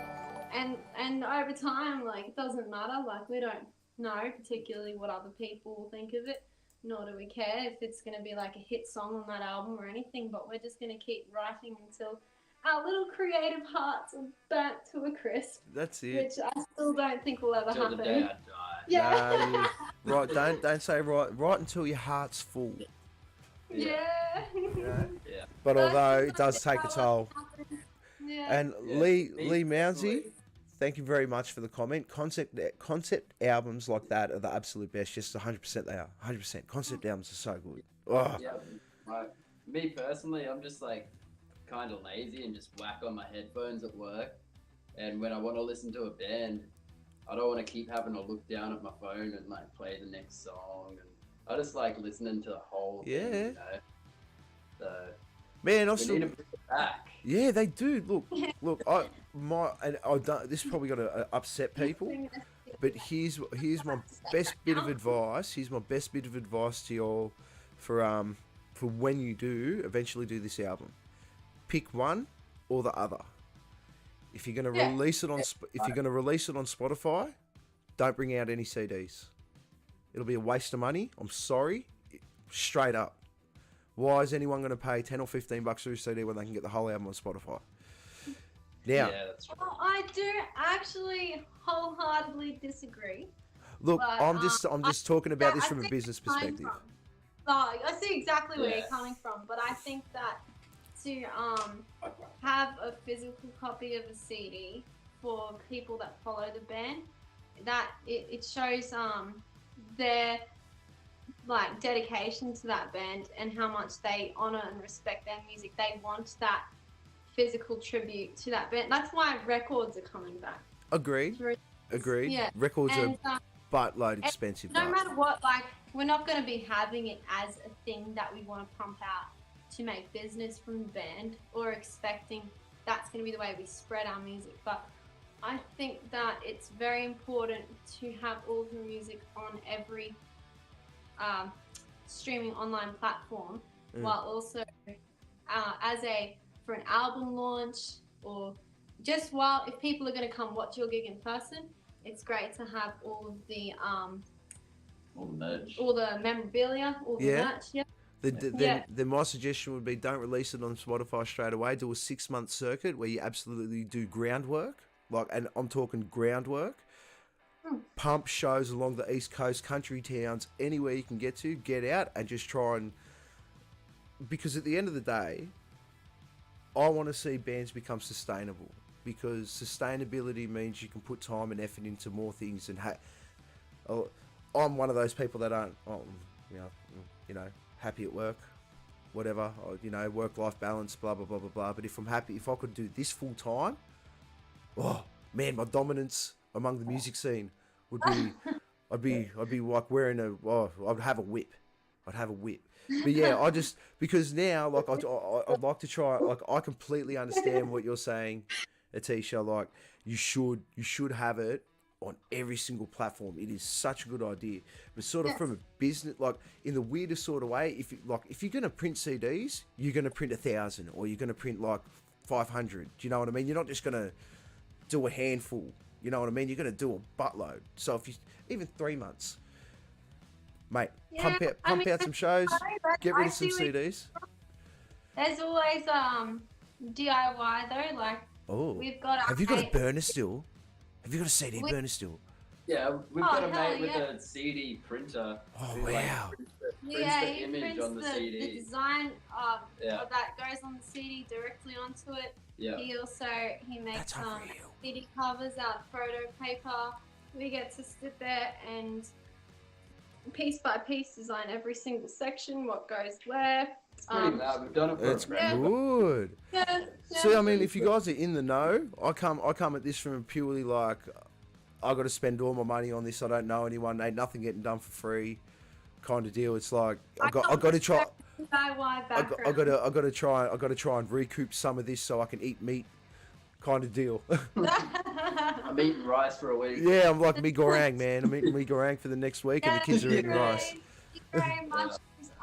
and over time, like it doesn't matter. Like we don't know particularly what other people will think of it, nor do we care if it's gonna be like a hit song on that album or anything. But we're just gonna keep writing until our little creative hearts are burnt to a crisp. That's it. Which I still don't think will ever Till the day happen. I die. Yeah. Nah, right. Don't say right until your heart's full. Yeah. Yeah. Yeah. But although it does take a toll. Yeah. And Yeah. Lee Me Mounsey, personally. thank you very much for the comment. Concept albums like that are the absolute best. Just 100% they are. 100%. Concept albums are so good. Oh. Yeah. Me personally, I'm just like kind of lazy and just whack on my headphones at work. And when I want to listen to a band, I don't want to keep having to look down at my phone and like play the next song. And I just like listening to the whole Yeah. thing, you know? So Man, I we still. need to bring it back. Yeah, they do. Look. I don't. This is probably going to upset people, but here's my best bit of advice. Here's my best bit of advice to y'all for when you do eventually do this album. Pick one or the other. If you're going to release it on Spotify, don't bring out any CDs. It'll be a waste of money. I'm sorry, straight up. Why is anyone going to pay $10 or $15 for a CD when they can get the whole album on Spotify? Now, Yeah, that's true. Well, I do actually wholeheartedly disagree. look, But, I'm just talking about this I from a think business where you're perspective. coming from. I see exactly where Yeah. you're coming from, but I think that to have a physical copy of a CD for people that follow the band, that it shows their like dedication to that band and how much they honor and respect their music. They want that physical tribute to that band. That's why records are coming back. Agreed. Agreed. Yeah. Records And are buttload expensive. no but- matter what, like we're not going to be having it as a thing that we want to pump out to make business from the band or expecting that's going to be the way we spread our music. But I think that it's very important to have all of your music on every streaming online platform, while also for an album launch, or just while if people are going to come watch your gig in person, it's great to have all of the All the merch. all the memorabilia, all the Yeah. merch. Yeah. Then my suggestion would be don't release it on Spotify straight away. Do a 6-month circuit where you absolutely do groundwork, and I'm talking groundwork. Pump shows along the East Coast, country towns, anywhere you can get to. Get out and just try and, because at the end of the day, I want to see bands become sustainable, because sustainability means you can put time and effort into more things. And I'm one of those people that aren't, happy at work, whatever, or, work-life balance, blah, blah, blah, blah, blah. But if I could do this full time, oh man, my dominance among the music scene would be, I'd be like wearing I'd have a whip. But yeah, because now, like, I'd like to try, like, I completely understand what you're saying, Atisha, like, you should have it on every single platform. It is such a good idea, but sort of from a business, like, in the weirdest sort of way, if you're going to print CDs, you're going to print 1,000, or you're going to print like 500. Do you know what I mean? You're not just going to do a handful. You know what I mean? You're going to do a buttload. So if you, even 3 months, mate, pump out some shows, get rid of some CDs. There's always DIY though. Like we've got. Have you got a burner still? Have you got a CD burner still? Yeah, we've got a hell mate with yeah. a CD printer. Oh, who, wow. prints Yeah, the he image prints on the CD. the design Yeah. that goes on the CD directly onto it. Yeah. He makes That's unreal. CD covers out of photo paper. We get to sit there and piece by piece design every single section, what goes where. It's pretty mad. We've done it for It's a friend. good. Yeah, See, I mean, if you guys are in the know, I come at this from a purely like, I got to spend all my money on this. I don't know anyone. Ain't nothing getting done for free, kind of deal. It's like I got to try. DIY I background. got to try and recoup some of this so I can eat meat, kind of deal. I'm eating rice for a week. Yeah, I'm like me goreng, man. I'm eating me goreng for the next week, and the kids are eating rice. Thank you very much.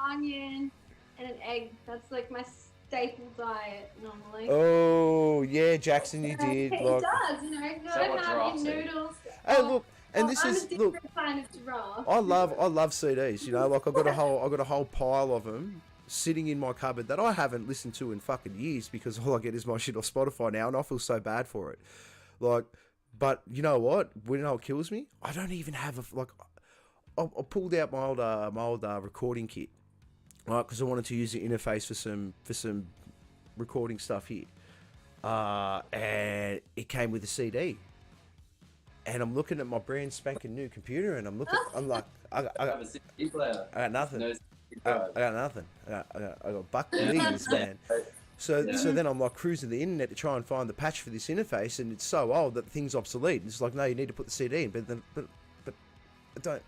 onion, and an egg. That's like my staple diet normally. Oh yeah, Jackson, you Yeah, did. it Like, does, you know, you Is that gotta what have giraffes your eat? noodles. hey, look, and this I'm a is different look. kind of giraffe. I love CDs. You know, like I got a whole pile of them sitting in my cupboard that I haven't listened to in fucking years because all I get is my shit off Spotify now, and I feel so bad for it. Like, but you know what? You know what kills me? I don't even have a like. I pulled out my old recording kit, right? Because I wanted to use the interface for some recording stuff here, and it came with a CD. And I'm looking at my brand spanking new computer, and I'm like, I I have a CD player. got nothing. No CD I drive. got nothing. I got buck millions, man. So then I'm like cruising the internet to try and find the patch for this interface, and it's so old that the thing's obsolete. It's like, no, you need to put the CD in, but I don't.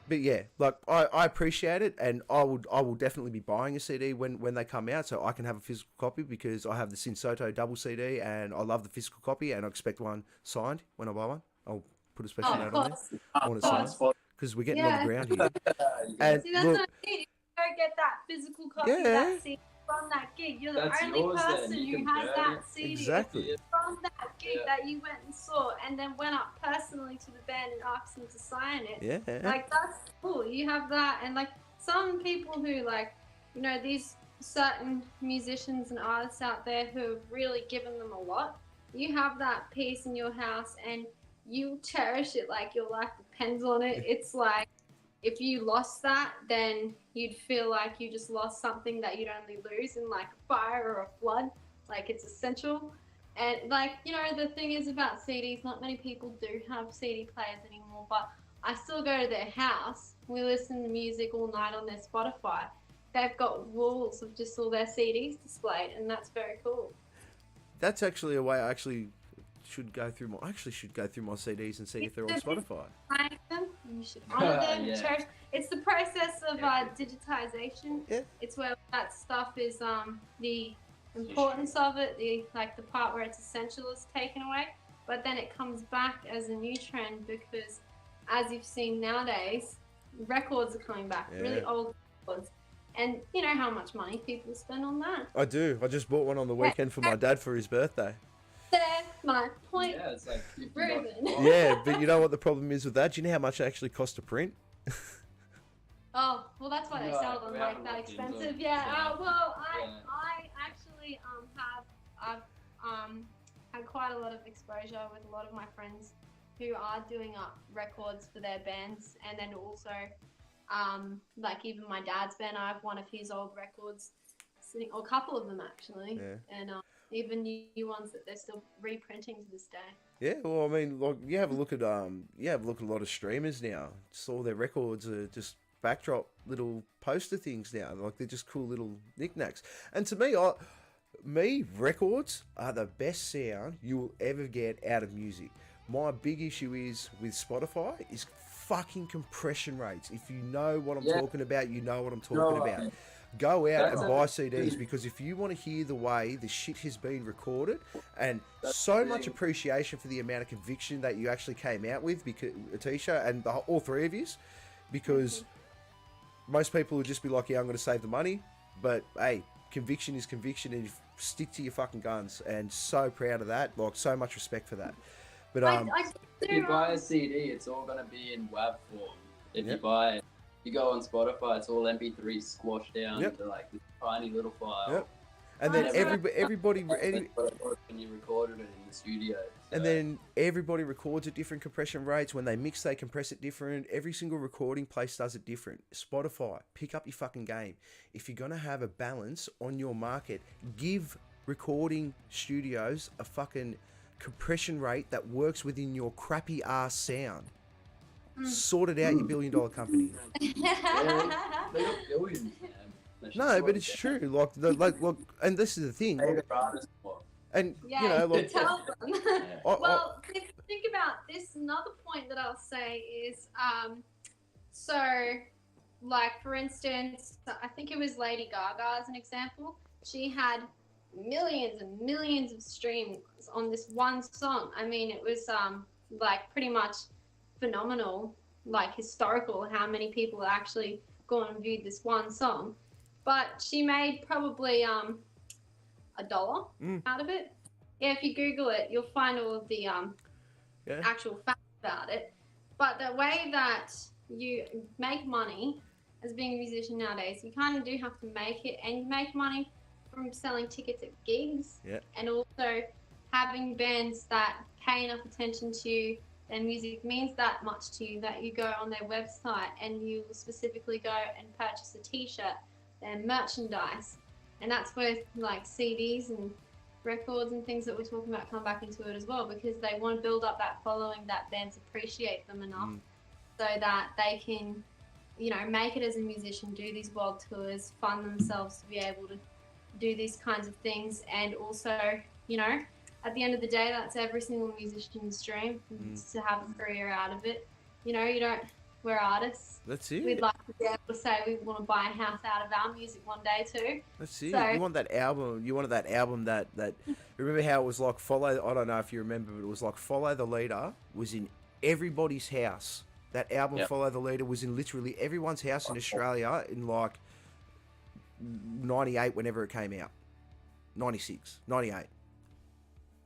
But yeah, like I appreciate it, and I will definitely be buying a CD when they come out, so I can have a physical copy because I have the Sinsoto double CD, and I love the physical copy, and I expect one signed when I buy one. I'll put a special Oh, note of on there. course. I want it Oh, signed Spot- because we're getting on the Yeah. ground here. you And See, that's look, what I mean. If you go get that physical copy, Yeah. that CD from that gig, you're the That's only yours then. person You who can has burn that it. CD exactly. from that gig Yeah. that you went and saw, and then went up personally to the band and asked them to sign it. Yeah. Like, that's cool. You have that, and like some people who, like, you know, these certain musicians and artists out there who have really given them a lot. You have that piece in your house, and you cherish it like your life depends on it. It's like, if you lost that, then you'd feel like you just lost something that you'd only lose in like a fire or a flood. Like, it's essential. And like, you know, the thing is about CDs, not many people do have CD players anymore, but I still go to their house. We listen to music all night on their Spotify. They've got walls of just all their CDs displayed, and that's very cool. That's actually a way I actually should go through my CDs and see if they're on Spotify. Like them, you should honor them, Yeah. cherish. It's the process of digitization. Yeah. It's where that stuff is the importance of it, the part where it's essential is taken away, but then it comes back as a new trend because, as you've seen nowadays, records are coming back, really Yeah. old records, and you know how much money people spend on that. I do. I just bought one on the weekend for my dad for his birthday. That's my point, Yeah, it's like $50 Ruben. more. Yeah, but you know what the problem is with that? Do you know how much it actually costs to print? Oh, well, that's why they Right, sell them we like haven't that looked into expensive. it. Yeah. Yeah. Well, Yeah. I actually I've had quite a lot of exposure with a lot of my friends who are doing up records for their bands, and then also like even my dad's band, I have one of his old records, sitting, or a couple of them actually, Yeah. and even new ones that they're still reprinting to this day. Yeah, well, I mean, like you have a look at a lot of streamers now. Just all their records are just backdrop little poster things now. Like they're just cool little knickknacks. And to me, records are the best sound you will ever get out of music. My big issue is with Spotify is fucking compression rates. If you know what I'm Yeah. talking about, you know what I'm talking No, about. Go out that's and a- buy CDs because if you want to hear the way the shit has been recorded, and That's so the much thing. appreciation for the amount of conviction that you actually came out with, because Atisha and all three of yous, because most people would just be like, yeah, I'm going to save the money, but hey, conviction is conviction, and you stick to your fucking guns, and so proud of that. Like, so much respect for that. But I If you buy a CD, it's all gonna be in WAV form. If Yep. you go on Spotify, it's all MP3 squashed down Yep. into like this tiny little file. Yep. And then That's everybody That's what it was when you recorded it in the studio. And So, then everybody records at different compression rates. When they mix, they compress it different. Every single recording place does it different. Spotify, pick up your fucking game. If you're going to have a balance on your market, give recording studios a fucking compression rate that works within your crappy ass sound. Sort it out, you billion-dollar company. they got billions, man. They should No, sort but it it's out. true. Look, and this is the thing. Pay their artists more. And Yeah, you know, like, tell them. I- Think about this. Another point that I'll say is, so, like for instance, I think it was Lady Gaga as an example. She had millions and millions of streams on this one song. I mean, it was like pretty much phenomenal, like historical, how many people actually gone and viewed this one song, but she made probably $1 out of it. Yeah, if you Google it, you'll find all of the actual facts about it. But the way that you make money as being a musician nowadays, you kind of do have to make it, and you make money from selling tickets at gigs, and also having bands that pay enough attention to you, their music means that much to you, that you go on their website and you specifically go and purchase a t-shirt, their merchandise. And that's where like CDs and records and things that we're talking about come back into it as well, because they want to build up that following, that bands appreciate them enough so that they can, you know, make it as a musician, do these world tours, fund themselves to be able to do these kinds of things. And also, you know, at the end of the day, that's every single musician's dream, to have a career out of it. You know, we're artists. That's it. We'd like to be able to say we want to buy a house out of our music one day too. That's it. So, you want that album. You wanted that album that remember how it was like Follow. I don't know if you remember, but it was like Follow the Leader was in everybody's house. That album Follow the Leader was in literally everyone's house in Australia in like 98 whenever it came out. 96, 98.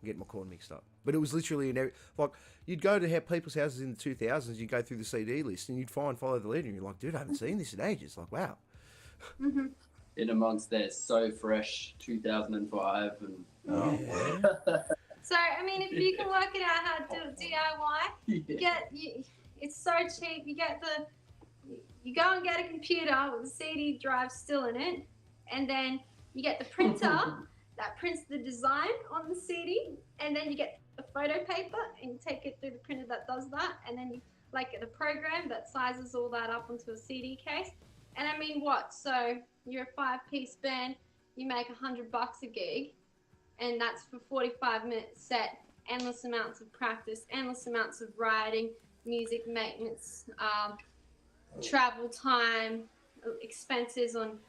I'm getting my corn mixed up. But it was literally in every, like, you'd go to people's houses in the 2000s, you'd go through the CD list and you'd find Follow the Leader and you're like, dude, I haven't seen this in ages. Like, wow. In amongst their So Fresh 2005 and So, I mean, if you can work it out how to do it DIY, it's so cheap. You go and get a computer with a CD drive still in it, and then you get the printer that prints the design on the CD, and then you get the photo paper and you take it through the printer that does that, and then you get the program that sizes all that up onto a CD case. And I mean, what? So you're a 5-piece band, you make $100 a gig, and that's for 45-minute set, endless amounts of practice, endless amounts of writing, music maintenance, travel time, expenses on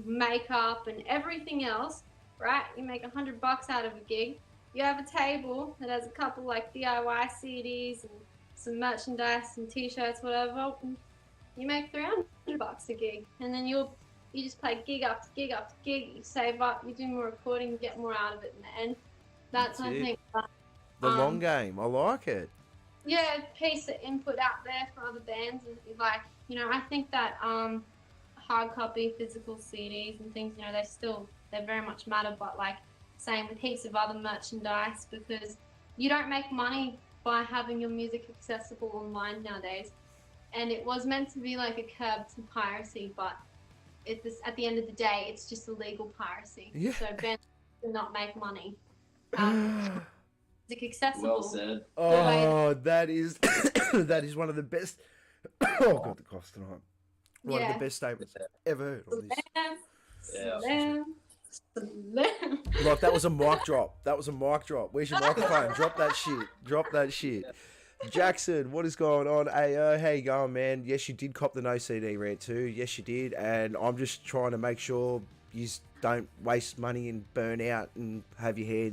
makeup and everything else, right? You make $100 out of a gig. You have a table that has a couple like DIY CDs and some merchandise and t-shirts, whatever. You make $300 a gig, and then you just play gig after gig after gig. You save up, you do more recording, you get more out of it in the end. That's I think the long game. I like it. Yeah, piece of input out there for other bands, and like, you know, I think that hard copy physical CDs and things, you know, they very much matter, but like same with heaps of other merchandise, because you don't make money by having your music accessible online nowadays. And it was meant to be like a curb to piracy, but at the end of the day, it's just illegal piracy. Yeah. So bands do not make money. Music accessible. Well said. Oh, that is that is one of the best. Oh, God, the cough tonight. One of the best statements I've ever heard on this. Like, that was a mic drop. That was a mic drop. Where's your microphone? Drop that shit. Drop that shit. Jackson, what is going on? Ayo, how you going, man? Yes, you did cop the no CD rant too. Yes, you did. And I'm just trying to make sure you don't waste money and burn out and have your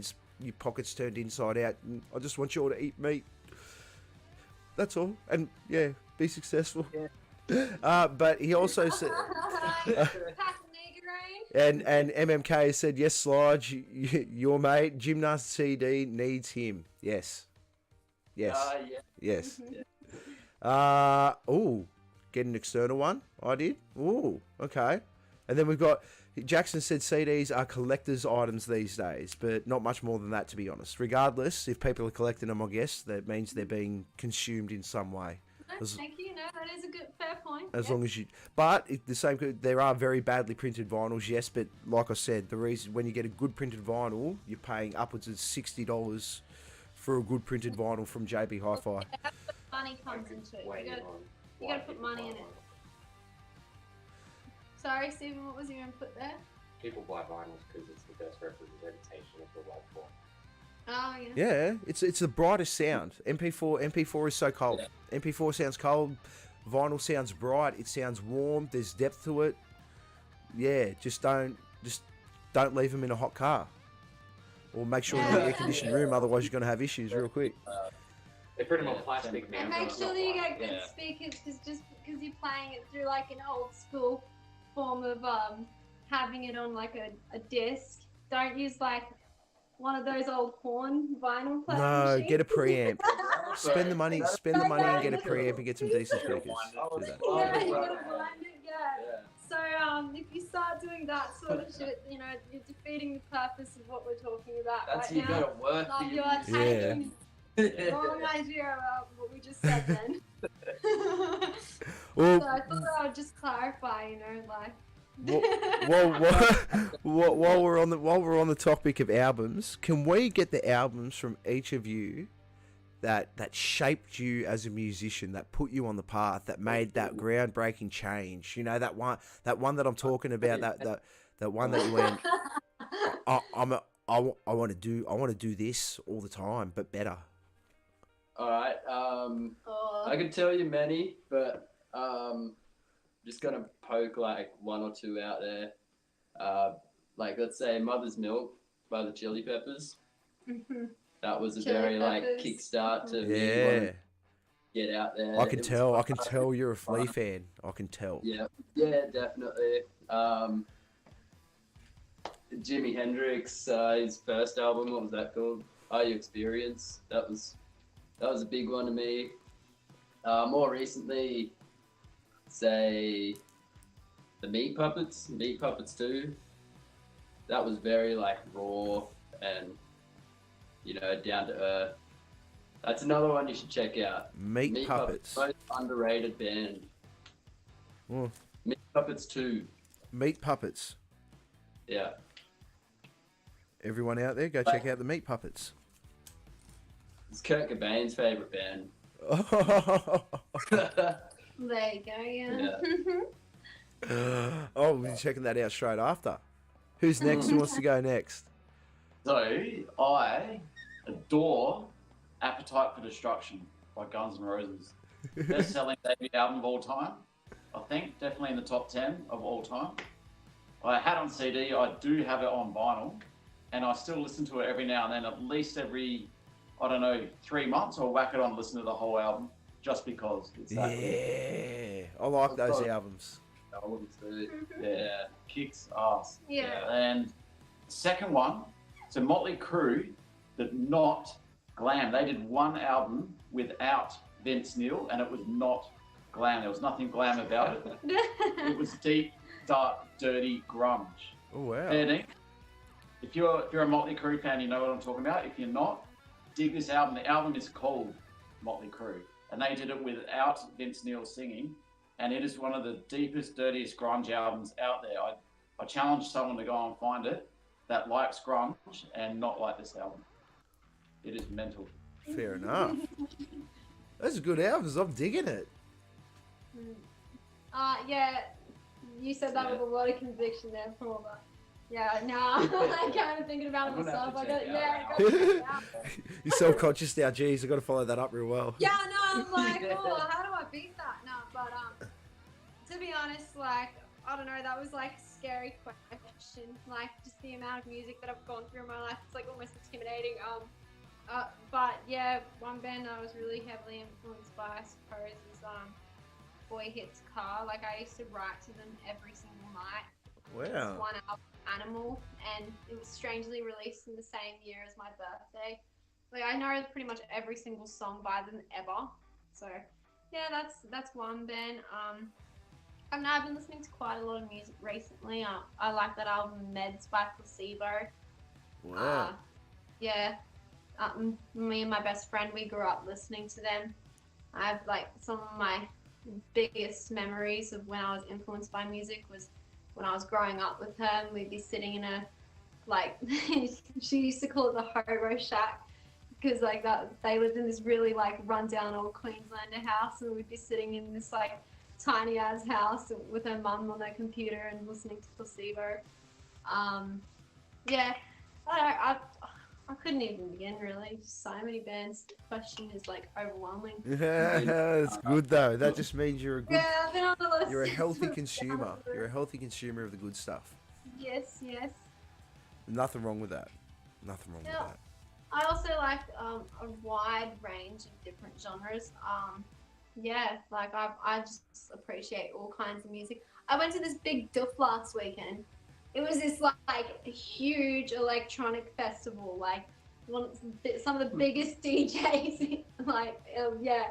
pockets turned inside out. And I just want you all to eat meat. That's all. And yeah, be successful. Yeah. But he also said... And MMK said, yes, Sludge, your mate, Jimna CD needs him. Yes. Yes. Yes. Mm-hmm. Get an external one. I did. Ooh, okay. And then we've got, Jackson said CDs are collector's items these days, but not much more than that, to be honest. Regardless, if people are collecting them, I guess that means they're being consumed in some way. Thank you. No, that is a good, fair point. As long as you, but there are very badly printed vinyls, yes. But like I said, the reason when you get a good printed vinyl, you're paying upwards of $60 for a good printed vinyl from JB Hi-Fi. Yeah, that's what money comes into it. You got to put money in it. Sorry, Stephen, what was your input there? People buy vinyls because it's the best representation of the love form. Oh, yeah. Yeah, it's the brightest sound. MP4 is so cold. Yeah. MP4 sounds cold. Vinyl sounds bright. It sounds warm. There's depth to it. Yeah, just don't leave them in a hot car. Or make sure you're in an air-conditioned room, otherwise you're going to have issues real quick. They print them Yeah, on plastic now. And so make it's sure not that you like- get good yeah. speakers, because just because you're playing it through like an old school form of having it on like a disc, don't use like one of those old horn vinyl playing No, machines. get a preamp. Spend the money. That's- Spend the money and Yeah, get a that's preamp and get some decent Gotta speakers. wind it. Do that. Yeah, you Yeah. gotta blind it, yeah. Yeah. So if you start doing that sort of shit, you know, you're defeating the purpose of what we're talking about That's right you now. gotta work. Love for your your taking Yeah. wrong idea about what we just said then. Well, So I thought I would just clarify, you know, like. while we're on the topic of albums, can we get the albums from each of you that shaped you as a musician, that put you on the path, that made that groundbreaking change? You know, that one that I'm talking about, that one that you went, I want to do this all the time, but better. All right. Oh. I could tell you many, but just gonna poke like one or two out there. Like let's say Mother's Milk by the Chili Peppers. Mhm. That was a Chili very like Peppers. kickstart to me Yeah, wanting to get out there. I can It was tell. I fun. can tell you're a Flea fan. I can tell. Yeah, definitely. Jimi Hendrix, his first album, what was that called? Are You Experience? That was a big one to me. More recently, say the Meat Puppets 2. That was very like raw and down to earth. That's another one you should check out. Meat Puppets. Most underrated band. Oh, Meat Puppets 2. Meat Puppets. Yeah. Everyone out there, go check out the Meat Puppets. It's Kurt Cobain's favorite band. There you go, yeah. Oh, we'll be checking that out straight after. Who's next? Who wants to go next? So I adore Appetite for Destruction by Guns N' Roses. Best-selling debut album of all time. I think definitely in the top 10 of all time. I had on CD. I do have it on vinyl, and I still listen to it every now and then. At least every, 3 months, I'll whack it on and listen to the whole album just because it's that good. Yeah, I like those albums. Albums, dude. Yeah, kicks ass. Yeah. And the second one, it's a Motley Crue, but not glam. They did one album without Vince Neil, and it was not glam. There was nothing glam about it. It was deep, dark, dirty grunge. Oh wow. Fair dinkum. If you're a Motley Crue fan, you know what I'm talking about. If you're not, dig this album. The album is called Motley Crue, and they did it without Vince Neil singing, and it is one of the deepest, dirtiest grunge albums out there. I challenge someone to go and find it that likes grunge and not like this album. It is mental. Fair enough. Those are good albums. I'm digging it. Yeah, you said that with a lot of conviction there, Paul. Yeah, now I'm like kind of thinking about it I'm gonna have myself. to I check got, it out yeah, now. I got to check it out. You're self-conscious now. Geez, I've got to follow that up real well. Yeah, no, I'm like, oh, how do I beat that? No, but to be honest, like, I don't know, that was like a scary question. Like, just the amount of music that I've gone through in my life, it's like almost intimidating. But yeah, one band I was really heavily influenced by, I suppose, is Boy Hits Car. Like, I used to write to them every single night. Wow. One album, Animal, and it was strangely released in the same year as my birthday. Like, I know pretty much every single song by them ever. So yeah, that's one band. I've been listening to quite a lot of music recently. I like that album Meds by Placebo. Wow. Yeah. Me and my best friend, we grew up listening to them. I have like some of my biggest memories of when I was influenced by music was when I was growing up with her, and we'd be sitting in a, like, she used to call it the hobo shack, because like that they lived in this really like rundown old Queenslander house, and we'd be sitting in this like tiny ass house with her mum on her computer and listening to Placebo. Yeah, I couldn't even begin really. Just so many bands. The question is like overwhelming. That's good though. That just means you're a good. Yeah, I've been on the list. You're a healthy consumer. You're a healthy consumer of the good stuff. Yes, yes. Nothing wrong with that. Nothing wrong Yeah. with I also like a wide range of different genres. Yeah, like I just appreciate all kinds of music. I went to this big doof last weekend. It was this like huge electronic festival, like some of the biggest DJs. Like yeah,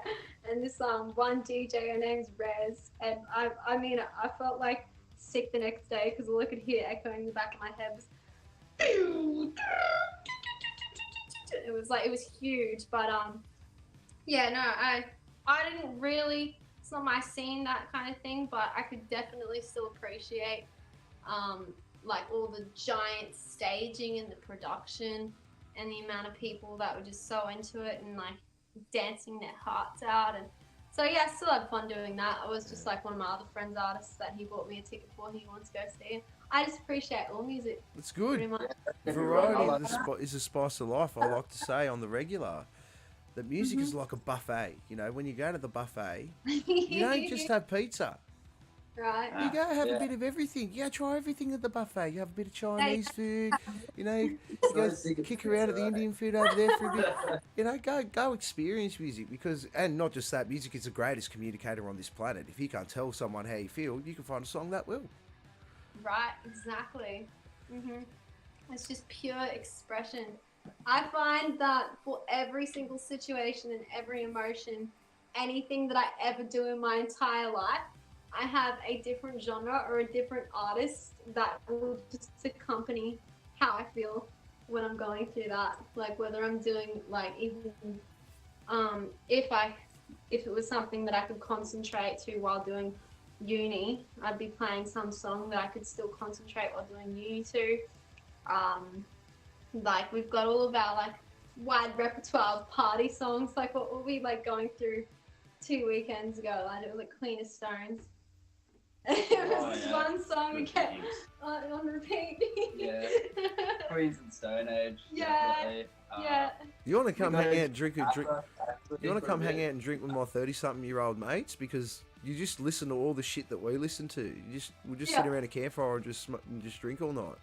and this one DJ, her name's Rez, and I mean I felt like sick the next day because all I could hear echoing in the back of my head was. It was huge, but yeah, no, I didn't really. It's not my scene, that kind of thing, but I could definitely still appreciate like all the giant staging and the production and the amount of people that were just so into it and like dancing their hearts out. And so yeah, I still had fun doing that. I was just like one of my other friends' artists that he bought me a ticket for. He wants to go see him. I just appreciate all music. It's good. Pretty much. Variety is the spice of life. I like to say on the regular that music is like a buffet. You know, when you go to the buffet, you don't just have pizza. Right. You go have a bit of everything. You go try everything at the buffet. You have a bit of Chinese food. You know, you go kick around at the Indian food over there for a bit. You know, go experience music because, and not just that, music is the greatest communicator on this planet. If you can't tell someone how you feel, you can find a song that will. Right, exactly. It's just pure expression. I find that for every single situation and every emotion, anything that I ever do in my entire life, I have a different genre or a different artist that will just accompany how I feel when I'm going through that. Like whether I'm doing like even if it was something that I could concentrate to while doing uni, I'd be playing some song that I could still concentrate while doing uni to. Like we've got all of our like wide repertoire of party songs, like what were we like going through 2 weekends ago? Like it was like Queen of Stones. It was this one song we kept on repeat. Yeah. Queens and Stone Age. Yeah. Yeah. You want to come hang out and drink? You want to come hang out and drink with my 30-something-year-old mates because you just listen to all the shit that we listen to. We'll just sit around a campfire and just drink all night.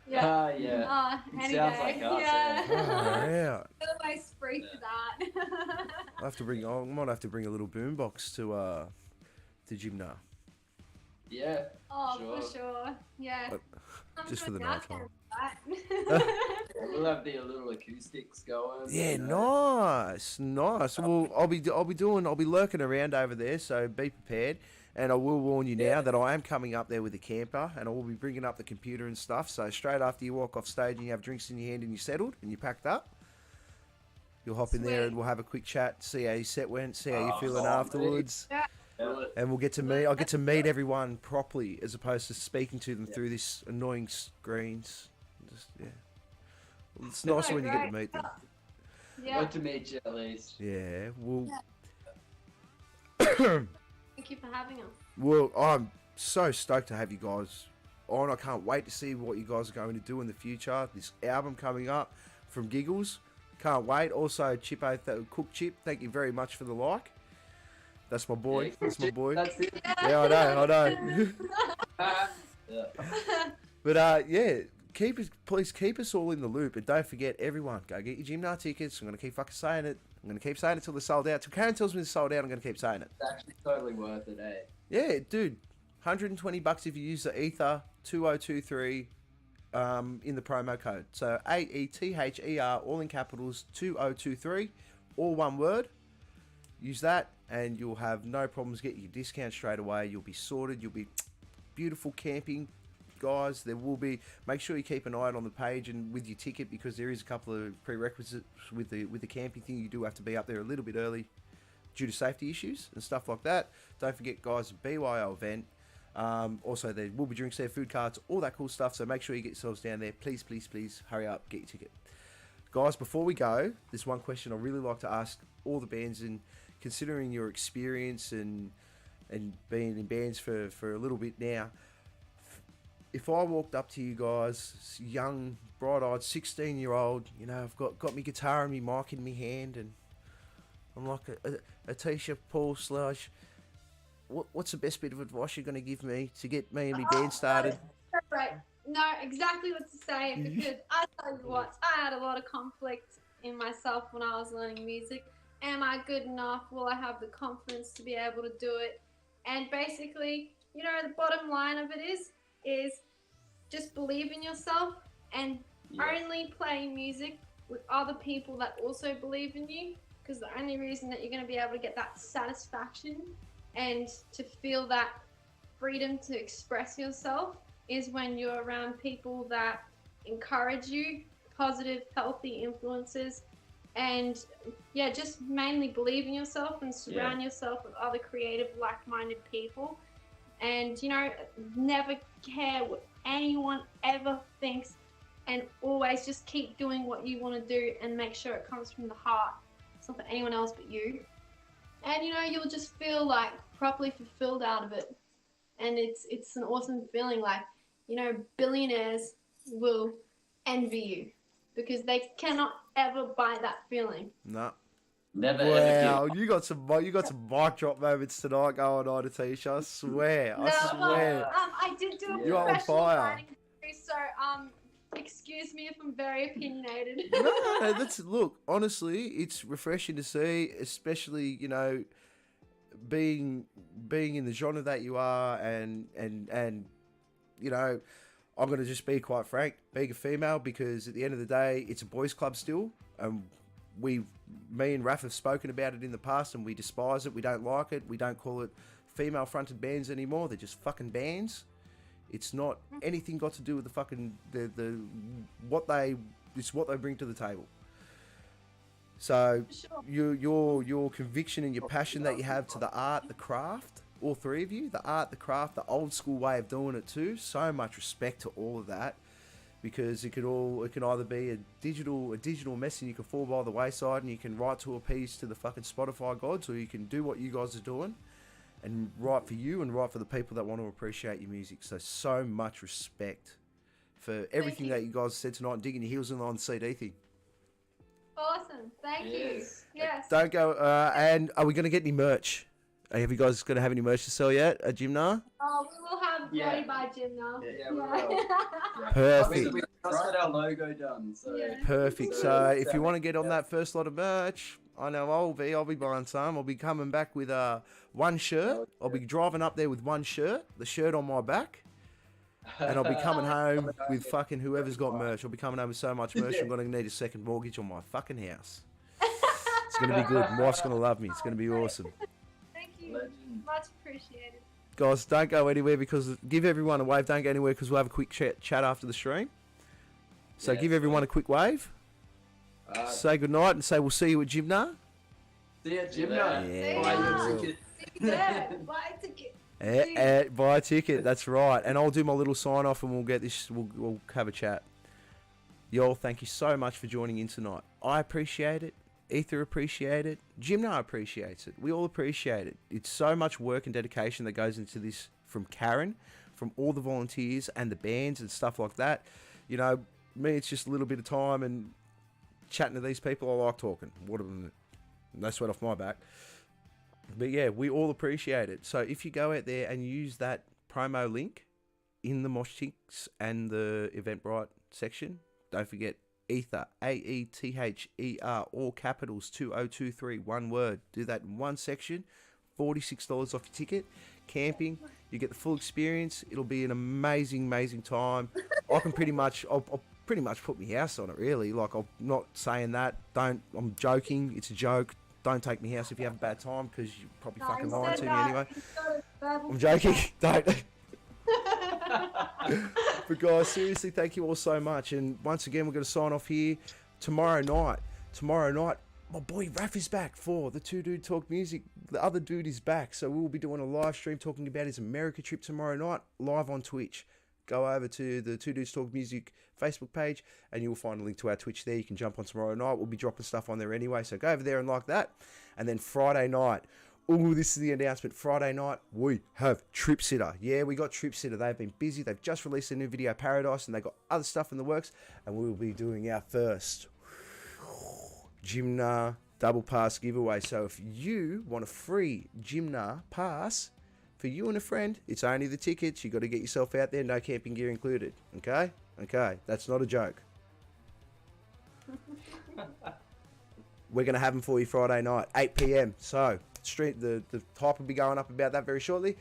Yeah. Yeah. Any Sounds day. like us. Yeah. Oh, yeah. Always free for that. I might have to bring a little boombox to Jimna. Yeah. Oh, Sure. for sure. Yeah. Just for the night time. We'll have the little acoustics going. Yeah, you know. nice. Well, I'll be lurking around over there, so be prepared. And I will warn you now that I am coming up there with a camper, and I will be bringing up the computer and stuff. So straight after you walk off stage and you have drinks in your hand and you're settled and you're packed up, you'll hop in there and we'll have a quick chat, see how your set went, see how you're feeling afterwards. Yeah. And I'll get to meet everyone properly as opposed to speaking to them through this annoying screens. Well, it's nicer when you get to meet them. Yeah. Good to meet you at least. Yeah, well, Thank you for having us. well, I'm so stoked to have you guys on. I can't wait to see what you guys are going to do in the future. This album coming up from Giggles, can't wait. Also, Chippo, Cook Chip, thank you very much for the like. That's my boy. Yeah, That's my boy. That's it. Yeah, I know. Yeah. But yeah, please keep us all in the loop, and don't forget, everyone, go get your Jimna tickets. I'm gonna keep fucking saying it. I'm gonna keep saying it till they're sold out. Till Karen tells me they're sold out, I'm gonna keep saying it. It's actually totally worth it, eh? Yeah, dude, $120 if you use the Aether 2023 in the promo code. So AETHER, all in capitals, 2023, all one word. Use that, and you'll have no problems getting your discount straight away. You'll be sorted. You'll be beautiful camping, guys. There will be. Make sure you keep an eye out on the page and with your ticket because there is a couple of prerequisites with the camping thing. You do have to be up there a little bit early due to safety issues and stuff like that. Don't forget, guys, BYO event. Also, there will be drinks there, food carts, all that cool stuff. So make sure you get yourselves down there. Please, please, please hurry up, get your ticket. Guys, before we go, there's one question I really like to ask all the bands, and considering your experience and being in bands for a little bit now, if I walked up to you guys, young, bright-eyed, 16-year-old, you know, I've got my guitar and my mic in my hand, and I'm like a t-shirt, Paul Slush, what's the best bit of advice you're going to give me to get me and my band started? Right. No, exactly what to say because I tell you what, I had a lot of conflict in myself when I was learning music. Am I good enough? Will I have the confidence to be able to do it? And basically, you know, the bottom line of it is just believe in yourself and only play music with other people that also believe in you, because the only reason that you're going to be able to get that satisfaction and to feel that freedom to express yourself is when you're around people that encourage you, positive, healthy influences, and yeah, just mainly believe in yourself and surround yourself with other creative, like-minded people. And, you know, never care what anyone ever thinks, and always just keep doing what you want to do and make sure it comes from the heart. It's not for anyone else but you. And, you know, you'll just feel like properly fulfilled out of it. And it's an awesome feeling. Like, you know, billionaires will envy you because they cannot ever buy that feeling. No. Never Wow, ever you got some mic drop moments tonight going on, Atisha. I swear, I swear. I did do a You're on professional fire. writing degree, so excuse me if I'm very opinionated. No, look. Honestly, it's refreshing to see, especially, you know, being in the genre that you are, and you know, I'm gonna just be quite frank, being a female, because at the end of the day, it's a boys' club still, and me and Raph have spoken about it in the past, and we despise it. We don't like it. We don't call it female-fronted bands anymore. They're just fucking bands. It's not anything got to do with the fucking it's what they bring to the table. So your conviction and your passion that you have to the art, the craft, all three of you, the art, the craft, the old school way of doing it too. So much respect to all of that, because it can either be a digital mess and you can fall by the wayside and you can write to appease to the fucking Spotify gods, or you can do what you guys are doing and write for you and write for the people that want to appreciate your music. So much respect for everything that you guys said tonight, and digging your heels in on the CD thing. Awesome. Thank you. Yes. Don't go. And are we going to get any merch? Have you guys going to have any merch to sell yet at Jimna? Oh, we will have ready by Jimna. Yeah, we will. Perfect. We just got our logo done. So. Yeah. Perfect. So if you want to get on that first lot of merch, I know I'll be buying some. I'll be coming back with one shirt. I'll be driving up there with one shirt, the shirt on my back. And I'll be coming home with fucking whoever's got merch. I'll be coming home with so much merch, I'm going to need a second mortgage on my fucking house. It's going to be good. My wife's going to love me. It's going to be awesome. Thank you. Much appreciated. Guys, don't go anywhere, because give everyone a wave. Don't go anywhere, because we'll have a quick chat after the stream. So give everyone a quick wave. Say goodnight and say we'll see you at Jimna. See you at Jimna. Yeah. Buy your ticket. Yeah, buy a ticket. Buy a ticket, that's right. And I'll do my little sign off and we'll get this, we'll have a chat. Y'all, thank you so much for joining in tonight. I appreciate it. Aether appreciate it. Jimna appreciates it. We all appreciate it. It's so much work and dedication that goes into this from Karen, from all the volunteers and the bands and stuff like that. You know, me, it's just a little bit of time and chatting to these people. I like talking. No sweat off my back. But yeah, we all appreciate it. So if you go out there and use that promo link in the Mosh Tinks and the Eventbrite section, don't forget Aether, AETHER, all capitals, 2023, one word. Do that in one section, $46 off your ticket. Camping, you get the full experience. It'll be an amazing time. I'll pretty much put my house on it, really. Like, I'm not saying that. I'm joking. It's a joke. Don't take me house if you have a bad time, because you're probably fucking lying to me anyway. I'm joking. Don't. But guys, seriously, thank you all so much. And once again, we're going to sign off here tomorrow night. My boy Raph is back for the Two Dude Talk Music. The other dude is back, so we will be doing a live stream talking about his America trip tomorrow night, live on Twitch. Go over to the Two Dudes Talk Music Facebook page and you will find a link to our Twitch there. You can jump on tomorrow night. We'll be dropping stuff on there anyway, so go over there and like that. And then Friday night, this is the announcement. Friday night, we have Trip Sitter. Yeah, we got Trip Sitter. They've been busy. They've just released a new video, Paradise, and they've got other stuff in the works. And we will be doing our first Jimna double pass giveaway. So if you want a free Jimna pass for you and a friend, it's only the tickets. You got to get yourself out there. No camping gear included. Okay? That's not a joke. We're going to have them for you Friday night, 8 p.m. So, the hype will be going up about that very shortly.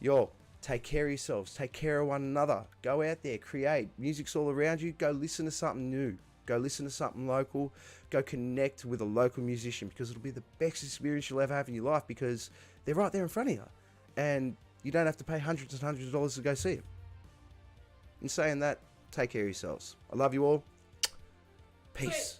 Y'all, take care of yourselves. Take care of one another. Go out there, create. Music's all around you. Go listen to something new. Go listen to something local. Go connect with a local musician, because it'll be the best experience you'll ever have in your life, because they're right there in front of you. And you don't have to pay hundreds and hundreds of dollars to go see them. In saying that, take care of yourselves. I love you all. Peace.